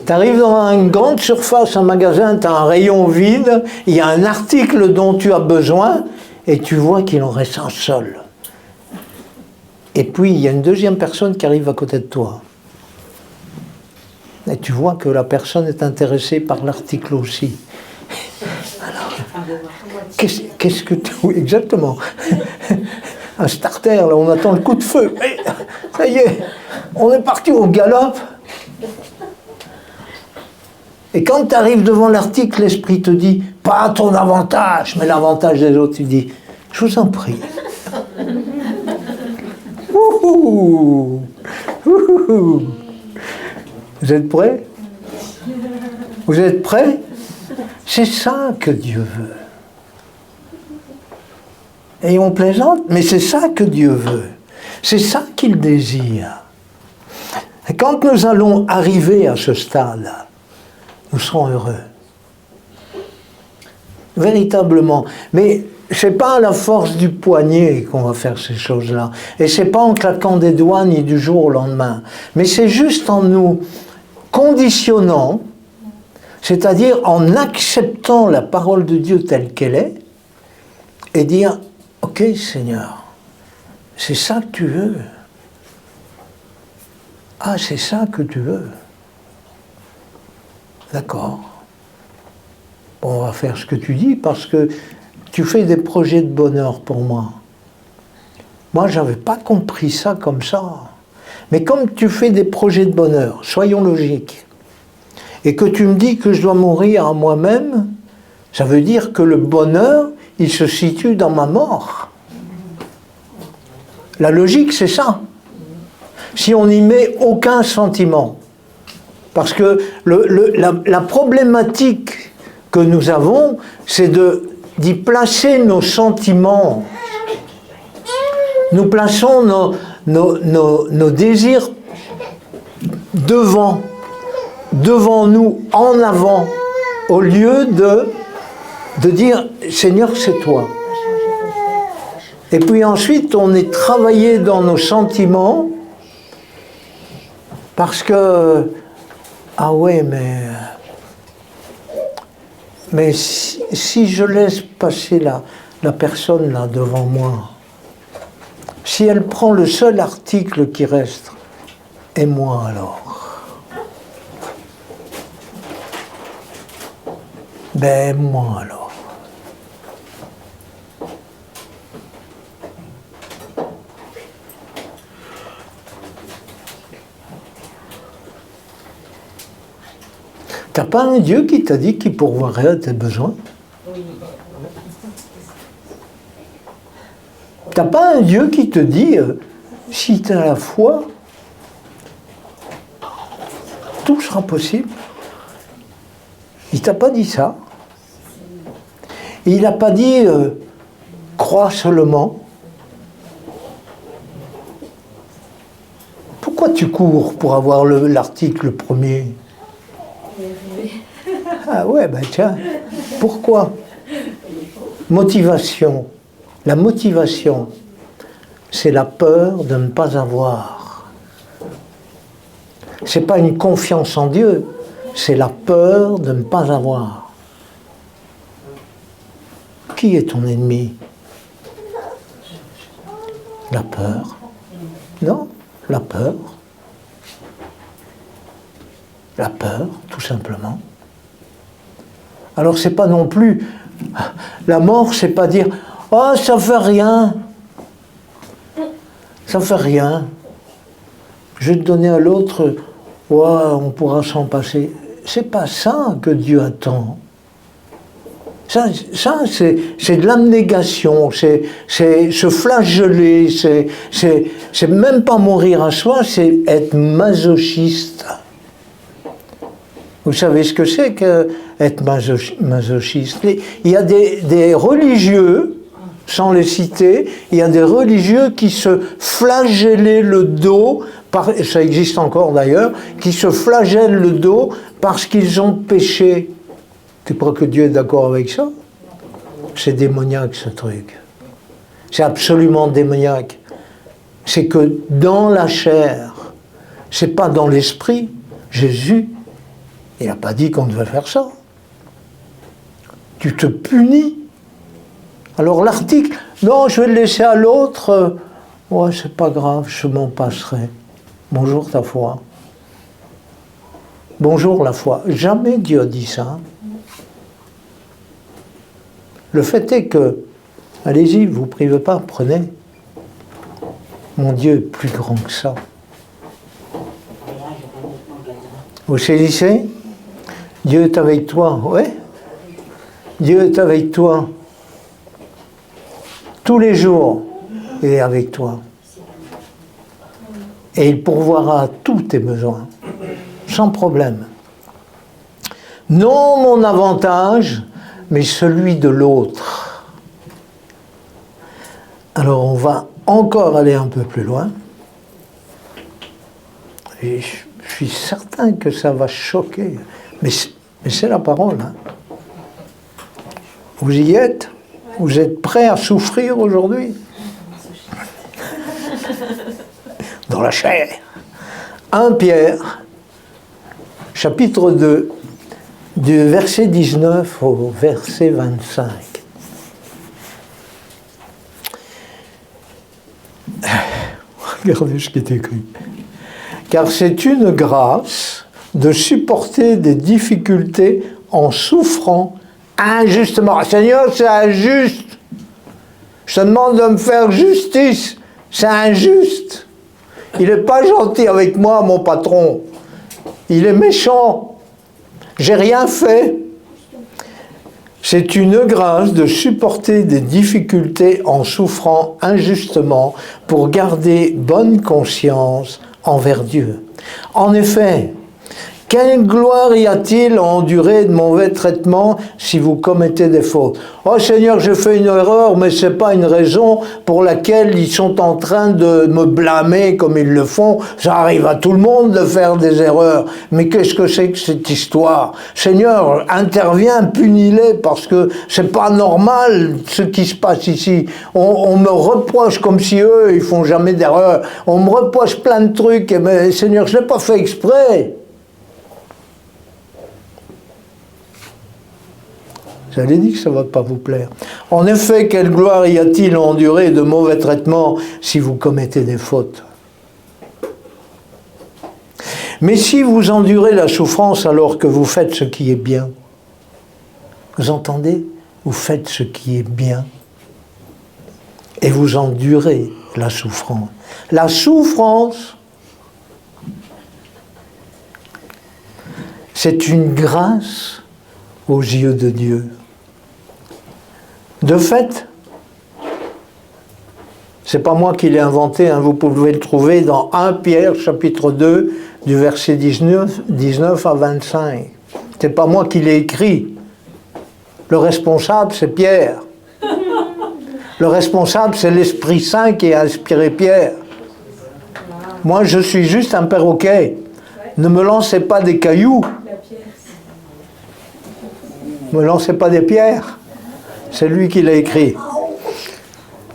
Tu arrives dans une grande surface, un magasin, tu as un rayon vide, il y a un article dont tu as besoin et tu vois qu'il en reste un seul. Et puis il y a une deuxième personne qui arrive à côté de toi. Et tu vois que la personne est intéressée par l'article aussi. Alors, qu'est-ce que tu... Oui, exactement. Un starter, là, on attend le coup de feu. Mais ça y est, on est parti au galop. Et quand tu arrives devant l'article, l'esprit te dit, pas à ton avantage, mais l'avantage des autres, tu dis, je vous en prie. Ouhou. Ouhou. Vous êtes prêts? Vous êtes prêts? C'est ça que Dieu veut. Et on plaisante, mais c'est ça que Dieu veut. C'est ça qu'il désire. Et quand nous allons arriver à ce stade, nous serons heureux. Véritablement. Mais ce n'est pas à la force du poignet qu'on va faire ces choses-là. Et ce n'est pas en claquant des doigts ni du jour au lendemain. Mais c'est juste en nous conditionnant, c'est-à-dire en acceptant la parole de Dieu telle qu'elle est, et dire, ok Seigneur, c'est ça que tu veux. Ah, c'est ça que tu veux. D'accord. Bon, on va faire ce que tu dis parce que tu fais des projets de bonheur pour moi. Moi, je n'avais pas compris ça comme ça. Mais comme tu fais des projets de bonheur, soyons logiques, et que tu me dis que je dois mourir à moi-même, ça veut dire que le bonheur, il se situe dans ma mort. La logique, c'est ça. Si on n'y met aucun sentiment. Parce que la problématique que nous avons, c'est d'y placer nos sentiments. Nous plaçons nos désirs devant nous, en avant, au lieu de dire « Seigneur, c'est toi ». Et puis ensuite, on est travaillé dans nos sentiments parce que « Ah ouais, mais si je laisse passer la personne là devant moi, si elle prend le seul article qui reste, et moi alors? Ben moi alors. T'as pas un Dieu qui t'a dit qu'il pourvoirait à tes besoins? T'as pas un Dieu qui te dit, si tu as la foi, tout sera possible? Il t'a pas dit ça. Il n'a pas dit, crois seulement. Pourquoi tu cours pour avoir l'article premier? Ah ouais, ben tiens, pourquoi? Motivation. La motivation, c'est la peur de ne pas avoir. C'est pas une confiance en Dieu, c'est la peur de ne pas avoir. Qui est ton ennemi? La peur. Non, la peur. La peur, tout simplement. Alors c'est pas non plus... La mort, c'est pas dire « Oh, ça fait rien. Ça fait rien. Je vais te donner à l'autre, ouais, on pourra s'en passer. » C'est pas ça que Dieu attend. Ça c'est de l'abnégation, c'est se flageller, c'est même pas mourir à soi, c'est être masochiste. Vous savez ce que c'est qu'être masochiste? Il y a des religieux sans les citer, il y a des religieux qui se flagellaient le dos, ça existe encore d'ailleurs, qui se flagellent le dos parce qu'ils ont péché. Tu crois que Dieu est d'accord avec ça? C'est démoniaque ce truc. C'est absolument démoniaque. C'est que dans la chair, c'est pas dans l'esprit. Jésus, il n'a pas dit qu'on devait faire ça. Tu te punis. Alors l'article, non, je vais le laisser à l'autre. Ouais, c'est pas grave, je m'en passerai. Bonjour ta foi. Bonjour la foi. Jamais Dieu a dit ça. Le fait est que, allez-y, vous ne privez pas, prenez. Mon Dieu est plus grand que ça. Vous saisissez? Dieu est avec toi, ouais. Dieu est avec toi. Tous les jours, il est avec toi. Et il pourvoira tous tes besoins, sans problème. Non mon avantage, mais celui de l'autre. Alors on va encore aller un peu plus loin. Et je suis certain que ça va choquer. Mais c'est la parole. Hein. Vous y êtes? Vous êtes prêts à souffrir aujourd'hui? Dans la chair. 1 Pierre, chapitre 2, du verset 19 au verset 25. Regardez ce qui est écrit. Car c'est une grâce de supporter des difficultés en souffrant injustement. Seigneur, c'est injuste. Je te demande de me faire justice. C'est injuste. Il n'est pas gentil avec moi, mon patron. Il est méchant. J'ai rien fait. C'est une grâce de supporter des difficultés en souffrant injustement pour garder bonne conscience envers Dieu. En effet, quelle gloire y a-t-il à endurer de mauvais traitements si vous commettez des fautes? Oh Seigneur, j'ai fait une erreur, mais ce n'est pas une raison pour laquelle ils sont en train de me blâmer comme ils le font. Ça arrive à tout le monde de faire des erreurs. Mais qu'est-ce que c'est que cette histoire? Seigneur, interviens, punis-les, parce que c'est pas normal ce qui se passe ici. On me reproche comme si eux, ils font jamais d'erreur. On me reproche plein de trucs, mais Seigneur, je ne l'ai pas fait exprès. J'avais dit que ça ne va pas vous plaire. En effet, quelle gloire y a-t-il à endurer de mauvais traitements si vous commettez des fautes? Mais si vous endurez la souffrance alors que vous faites ce qui est bien, vous entendez? Vous faites ce qui est bien et vous endurez la souffrance. La souffrance, c'est une grâce aux yeux de Dieu. De fait, c'est pas moi qui l'ai inventé, hein, vous pouvez le trouver dans 1 Pierre, chapitre 2, du verset 19 à 25. C'est pas moi qui l'ai écrit. Le responsable, c'est Pierre. Le responsable, c'est l'Esprit Saint qui a inspiré Pierre. Moi, je suis juste un perroquet. Ne me lancez pas des cailloux. Ne me lancez pas des pierres. C'est lui qui l'a écrit.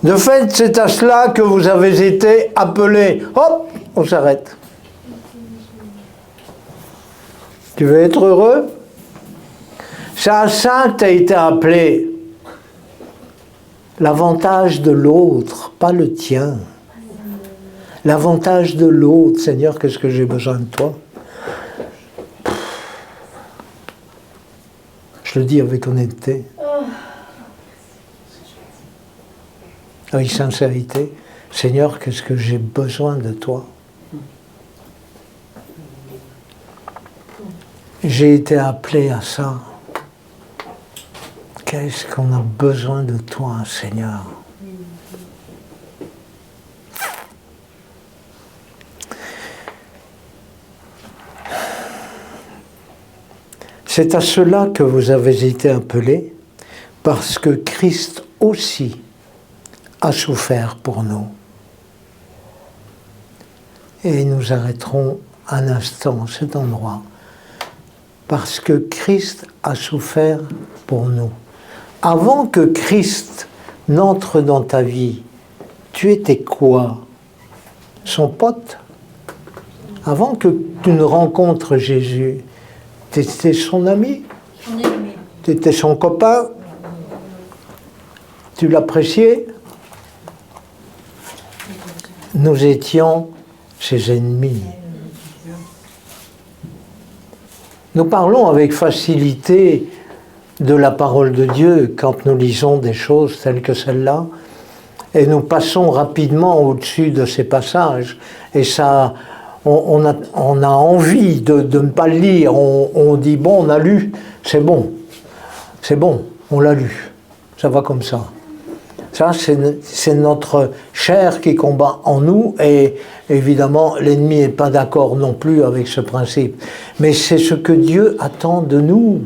De fait, c'est à cela que vous avez été appelés. Hop, on s'arrête. Tu veux être heureux? C'est à ça que tu as été appelé. L'avantage de l'autre, pas le tien. L'avantage de l'autre. Seigneur, qu'est-ce que j'ai besoin de toi? Je le dis avec honnêteté. Avec sincérité. Seigneur, qu'est-ce que j'ai besoin de toi? J'ai été appelé à ça. Qu'est-ce qu'on a besoin de toi, Seigneur? C'est à cela que vous avez été appelés, parce que Christ aussi a souffert pour nous. Et nous arrêterons un instant cet endroit. Parce que Christ a souffert pour nous. Avant que Christ n'entre dans ta vie, tu étais quoi? Son pote? Avant que tu ne rencontres Jésus, tu étais son ami? Tu étais son copain? Tu l'appréciais? Nous étions ses ennemis. Nous parlons avec facilité de la parole de Dieu quand nous lisons des choses telles que celle-là, et nous passons rapidement au-dessus de ces passages, et ça, on a envie de ne pas le lire, on dit bon, on a lu, c'est bon, on l'a lu, ça va comme ça. Ça, c'est notre chair qui combat en nous, et évidemment, l'ennemi n'est pas d'accord non plus avec ce principe. Mais c'est ce que Dieu attend de nous.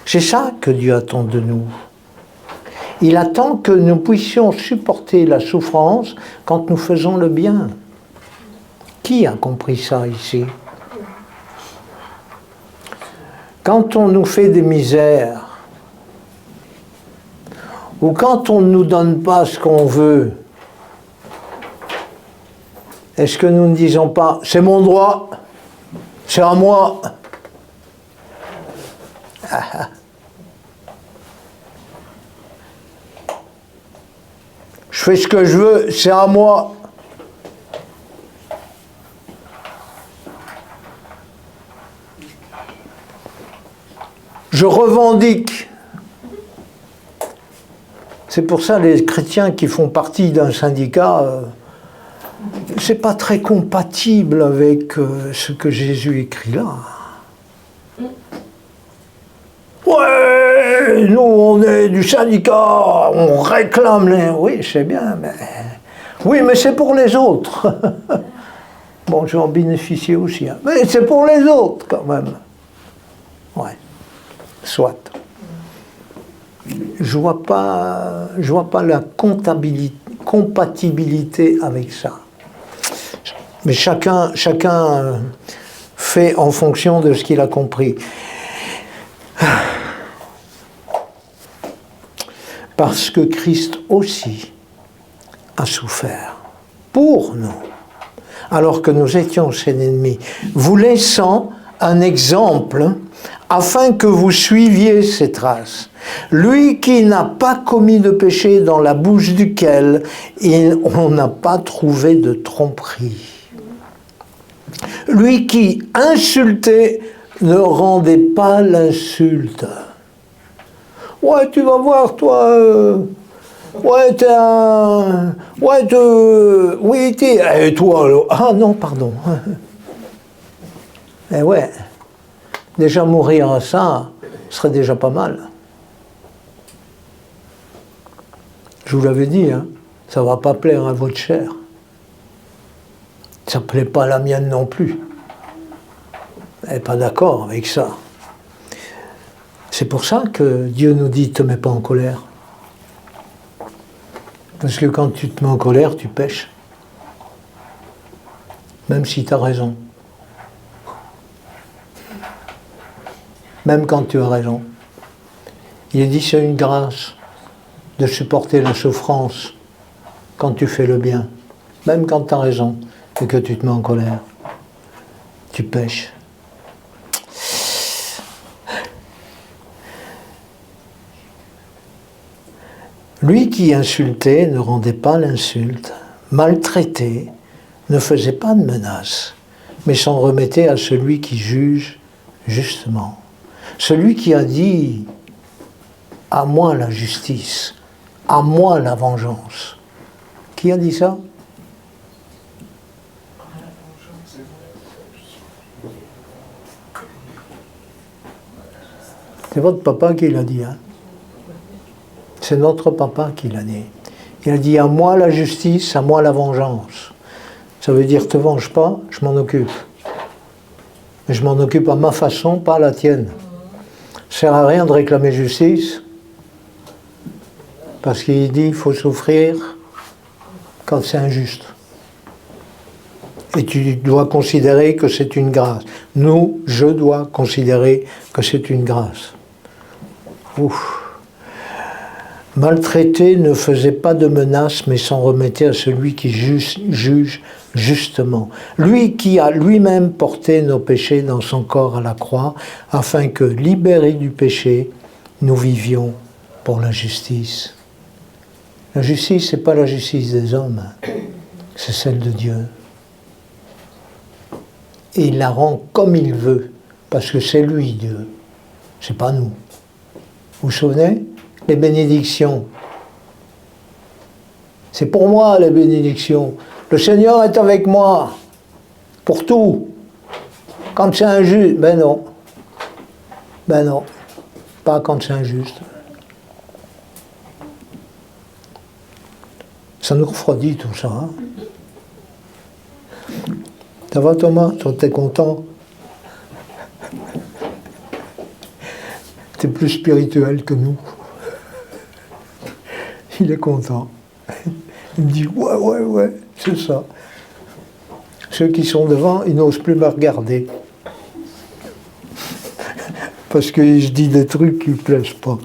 C'est ça que Dieu attend de nous. Il attend que nous puissions supporter la souffrance quand nous faisons le bien. Qui a compris ça ici? Quand on nous fait des misères, ou quand on ne nous donne pas ce qu'on veut, est-ce que nous ne disons pas « c'est mon droit, c'est à moi » Je fais ce que je veux, c'est à moi. Je revendique. C'est pour ça les chrétiens qui font partie d'un syndicat, c'est pas très compatible avec ce que Jésus écrit là. Ouais, nous on est du syndicat, on réclame les... Oui, c'est bien, mais... Oui, mais c'est pour les autres. Bon, je vais en bénéficier aussi, hein. Mais c'est pour les autres quand même. Ouais, soit. Je vois pas la compatibilité avec ça. Mais chacun fait en fonction de ce qu'il a compris. Parce que Christ aussi a souffert pour nous, alors que nous étions ses ennemis, vous laissant un exemple afin que vous suiviez ses traces. Lui qui n'a pas commis de péché, dans la bouche duquel on n'a pas trouvé de tromperie. Lui qui, insulté, ne rendait pas l'insulte. Ouais, tu vas voir, toi... Ouais, t'es un... Ouais, oui, t'es... Et toi, alors... Ah non, pardon. Eh ouais. Déjà mourir à ça, serait déjà pas mal. Je vous l'avais dit, hein, ça ne va pas plaire à votre chair. Ça ne plaît pas à la mienne non plus. Elle n'est pas d'accord avec ça. C'est pour ça que Dieu nous dit « ne te mets pas en colère ». Parce que quand tu te mets en colère, tu pèches. Même si tu as raison. Même quand tu as raison. Il dit c'est une grâce de supporter la souffrance quand tu fais le bien. Même quand tu as raison et que tu te mets en colère. Tu pèches. Lui qui insultait ne rendait pas l'insulte, maltraitait, ne faisait pas de menaces, mais s'en remettait à celui qui juge justement. Celui qui a dit « à moi la justice, à moi la vengeance ». Qui a dit ça? C'est votre papa qui l'a dit, hein? C'est notre papa qui l'a dit. Il a dit « à moi la justice, à moi la vengeance ». Ça veut dire « te venge pas, je m'en occupe ». Mais je m'en occupe à ma façon, pas à la tienne. Ça ne sert à rien de réclamer justice Parce qu'il dit qu'il faut souffrir quand c'est injuste. Et tu dois considérer que c'est une grâce. Nous, je dois considérer que c'est une grâce. Ouf. Maltraité ne faisait pas de menaces, mais s'en remettait à celui qui juge justement. Lui qui a lui-même porté nos péchés dans son corps à la croix, afin que, libérés du péché, nous vivions pour la justice. La justice, ce n'est pas la justice des hommes, c'est celle de Dieu. Et il la rend comme il veut, parce que c'est lui, Dieu. C'est pas nous. Vous vous souvenez? Les bénédictions. C'est pour moi, les bénédictions. Le Seigneur est avec moi, pour tout. Quand c'est injuste, ben non. Ben non. Pas quand c'est injuste. Ça nous refroidit tout ça. Hein? Ça va Thomas? T'es content? T'es plus spirituel que nous. Il est content. Il me dit ouais, c'est ça. Ceux qui sont devant, ils n'osent plus me regarder. Parce que je dis des trucs qui ne plaisent pas.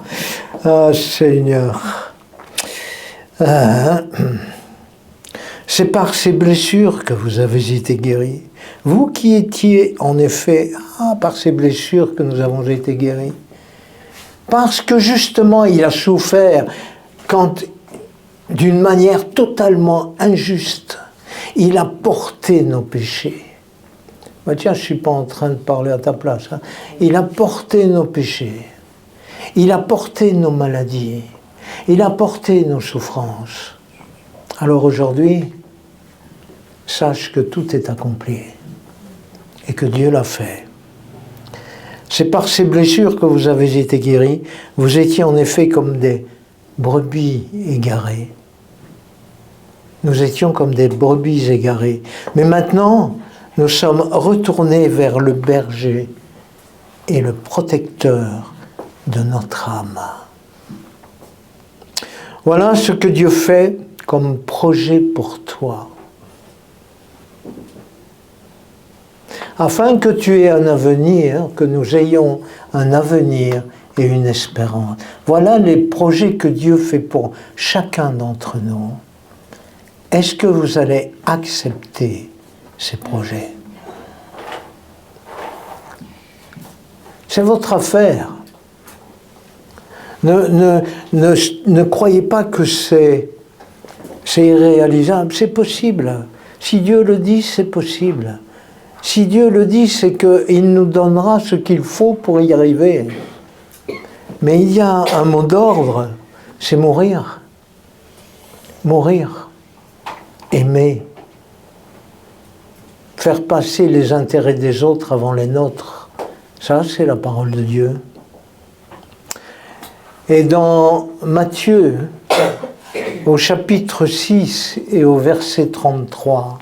Ah Seigneur. C'est par ces blessures que vous avez été guéris. Vous qui étiez en effet, par ces blessures que nous avons été guéris. Parce que justement il a souffert quand, d'une manière totalement injuste, il a porté nos péchés. Bah tiens, je ne suis pas en train de parler à ta place. Hein. Il a porté nos péchés. Il a porté nos maladies. Il a porté nos souffrances. Alors aujourd'hui, sache que tout est accompli et que Dieu l'a fait. C'est par ces blessures que vous avez été guéris. Vous étiez en effet comme des brebis égarées. Nous étions comme des brebis égarées. Mais maintenant, nous sommes retournés vers le berger et le protecteur de notre âme. Voilà ce que Dieu fait comme projet pour toi. Afin que tu aies un avenir, que nous ayons un avenir et une espérance. Voilà les projets que Dieu fait pour chacun d'entre nous. Est-ce que vous allez accepter ces projets? C'est votre affaire. Ne croyez pas que c'est irréalisable. C'est possible. Si Dieu le dit, c'est possible. Si Dieu le dit, c'est qu'il nous donnera ce qu'il faut pour y arriver. Mais il y a un mot d'ordre, c'est mourir. Mourir. Aimer. Faire passer les intérêts des autres avant les nôtres. Ça, c'est la parole de Dieu. Et dans Matthieu, au chapitre 6 et au verset 33,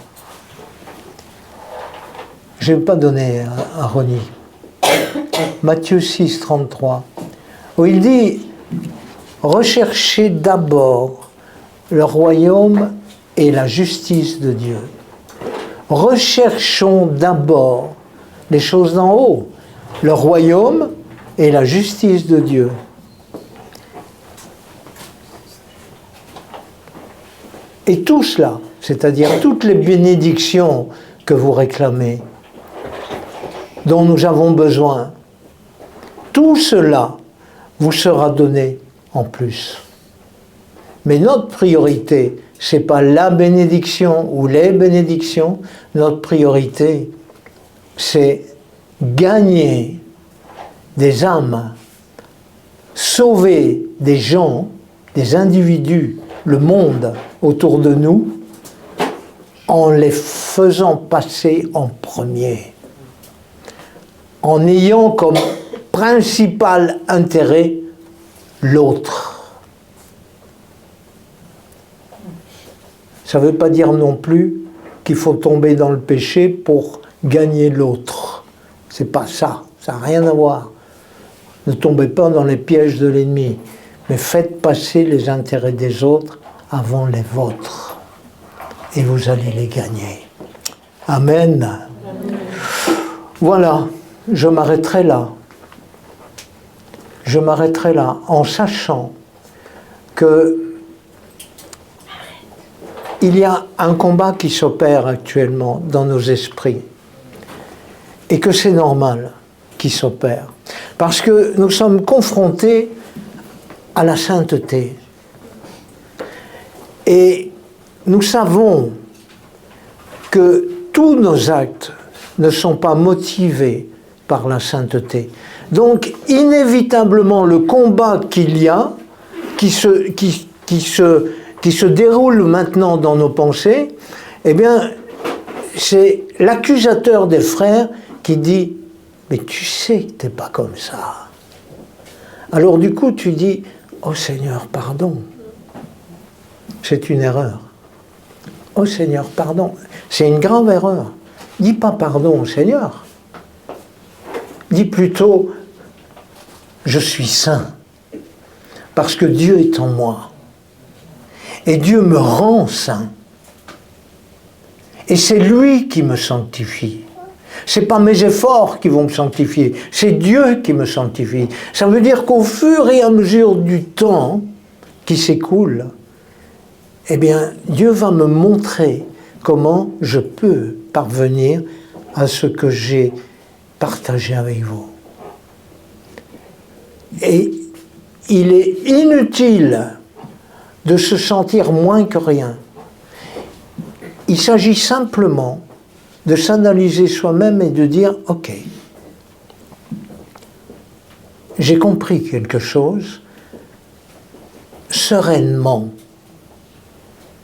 je ne vais pas donner à Ronnie. Matthieu 6, 33, où il dit « Recherchez d'abord le royaume et la justice de Dieu. Recherchons d'abord les choses d'en haut, le royaume et la justice de Dieu. » Et tout cela, c'est-à-dire toutes les bénédictions que vous réclamez, dont nous avons besoin, tout cela vous sera donné en plus. Mais notre priorité, ce n'est pas la bénédiction ou les bénédictions, notre priorité, c'est gagner des âmes, sauver des gens, des individus, le monde autour de nous, en les faisant passer en premier. En ayant comme principal intérêt l'autre. Ça ne veut pas dire non plus qu'il faut tomber dans le péché pour gagner l'autre. C'est pas ça, ça n'a rien à voir. Ne tombez pas dans les pièges de l'ennemi. mais faites passer les intérêts des autres avant les vôtres. Et vous allez les gagner. Amen. Voilà, je m'arrêterai là. Je m'arrêterai là en sachant que il y a un combat qui s'opère actuellement dans nos esprits et que c'est normal qu'il s'opère parce que nous sommes confrontés à la sainteté et nous savons que tous nos actes ne sont pas motivés par la sainteté. Donc, inévitablement, le combat qu'il y a, qui se déroule maintenant dans nos pensées, eh bien, c'est l'accusateur des frères qui dit « Mais tu sais que tu n'es pas comme ça. » Alors du coup, tu dis « Oh Seigneur, pardon. » C'est une erreur. « Oh Seigneur, pardon. » C'est une grave erreur. Dis pas pardon au Seigneur. Dis plutôt « Je suis saint. » Parce que Dieu est en moi. Et Dieu me rend saint. Et c'est lui qui me sanctifie. Ce n'est pas mes efforts qui vont me sanctifier, c'est Dieu qui me sanctifie. Ça veut dire qu'au fur et à mesure du temps qui s'écoule, eh bien, Dieu va me montrer comment je peux parvenir à ce que j'ai partagé avec vous. Et il est inutile de se sentir moins que rien. Il s'agit simplement de s'analyser soi-même et de dire « Ok, j'ai compris quelque chose, sereinement,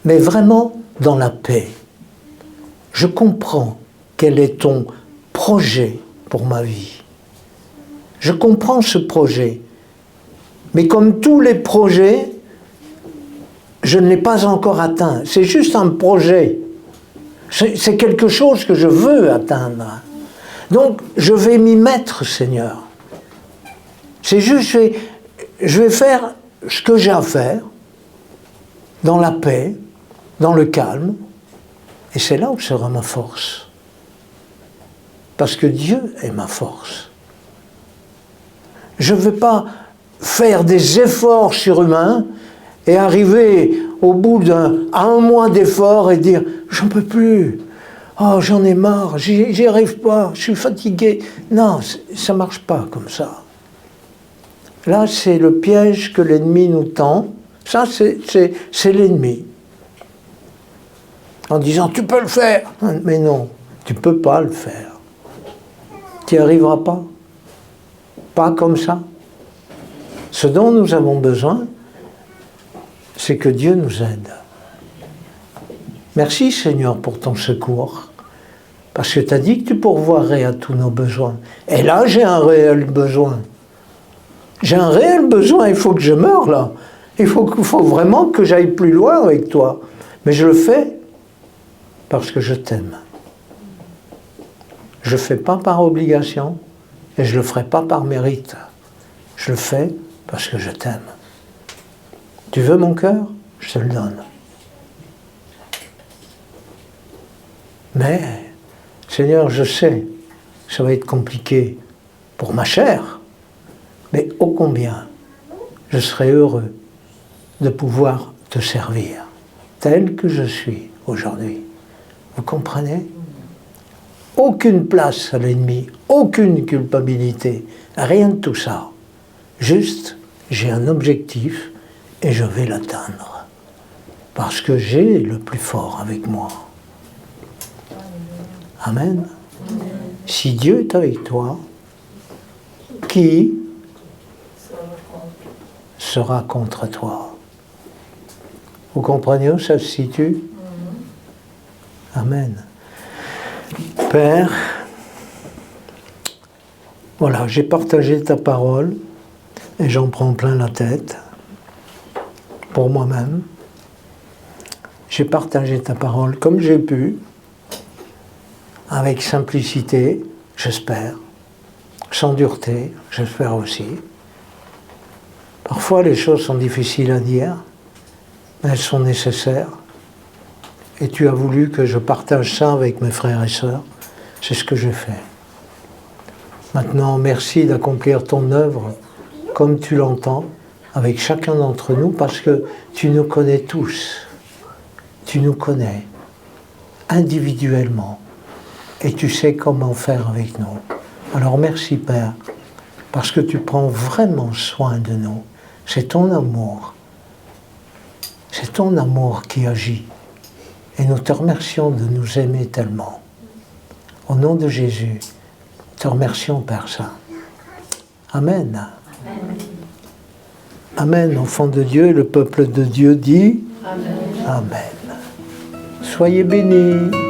mais vraiment dans la paix. Je comprends quel est ton projet pour ma vie. Je comprends ce projet, mais comme tous les projets, je ne l'ai pas encore atteint. C'est juste un projet. C'est quelque chose que je veux atteindre. Donc, je vais m'y mettre, Seigneur. C'est juste, je vais faire ce que j'ai à faire, dans la paix, dans le calme, et c'est là où sera ma force. Parce que Dieu est ma force. Je ne veux pas faire des efforts surhumains et arriver au bout d'un mois d'effort et dire « J'en peux plus, oh j'en ai marre, j'y arrive pas, je suis fatigué. » Non, ça ne marche pas comme ça. Là, c'est le piège que l'ennemi nous tend. Ça, c'est l'ennemi. En disant « Tu peux le faire !» Mais non, tu ne peux pas le faire. Tu n'y arriveras pas. Pas comme ça. Ce dont nous avons besoin, c'est que Dieu nous aide. Merci Seigneur pour ton secours, parce que tu as dit que tu pourvoirais à tous nos besoins. Et là, j'ai un réel besoin. J'ai un réel besoin, il faut que je meure là. Il faut vraiment que j'aille plus loin avec toi. Mais je le fais parce que je t'aime. Je ne le fais pas par obligation et je ne le ferai pas par mérite. Je le fais parce que je t'aime. Tu veux mon cœur? Je te le donne. Mais, Seigneur, je sais, ça va être compliqué pour ma chair, mais ô combien je serai heureux de pouvoir te servir, tel que je suis aujourd'hui. Vous comprenez? Aucune place à l'ennemi, aucune culpabilité, rien de tout ça. Juste, j'ai un objectif et je vais l'atteindre. Parce que j'ai le plus fort avec moi. Amen. Si Dieu est avec toi, qui sera contre toi? Vous comprenez où ça se situe? Amen. Père, voilà, j'ai partagé ta parole et j'en prends plein la tête pour moi-même. J'ai partagé ta parole comme j'ai pu, avec simplicité, j'espère, sans dureté, j'espère aussi. Parfois, les choses sont difficiles à dire, mais elles sont nécessaires. Et tu as voulu que je partage ça avec mes frères et sœurs. C'est ce que j'ai fait. Maintenant, merci d'accomplir ton œuvre comme tu l'entends, avec chacun d'entre nous, parce que tu nous connais tous. Tu nous connais individuellement. Et tu sais comment faire avec nous. Alors merci Père, parce que tu prends vraiment soin de nous. C'est ton amour. C'est ton amour qui agit. Et nous te remercions de nous aimer tellement. Au nom de Jésus, te remercions Père Saint. Amen. Amen, enfant de Dieu, le peuple de Dieu dit Amen. Amen. Soyez bénis.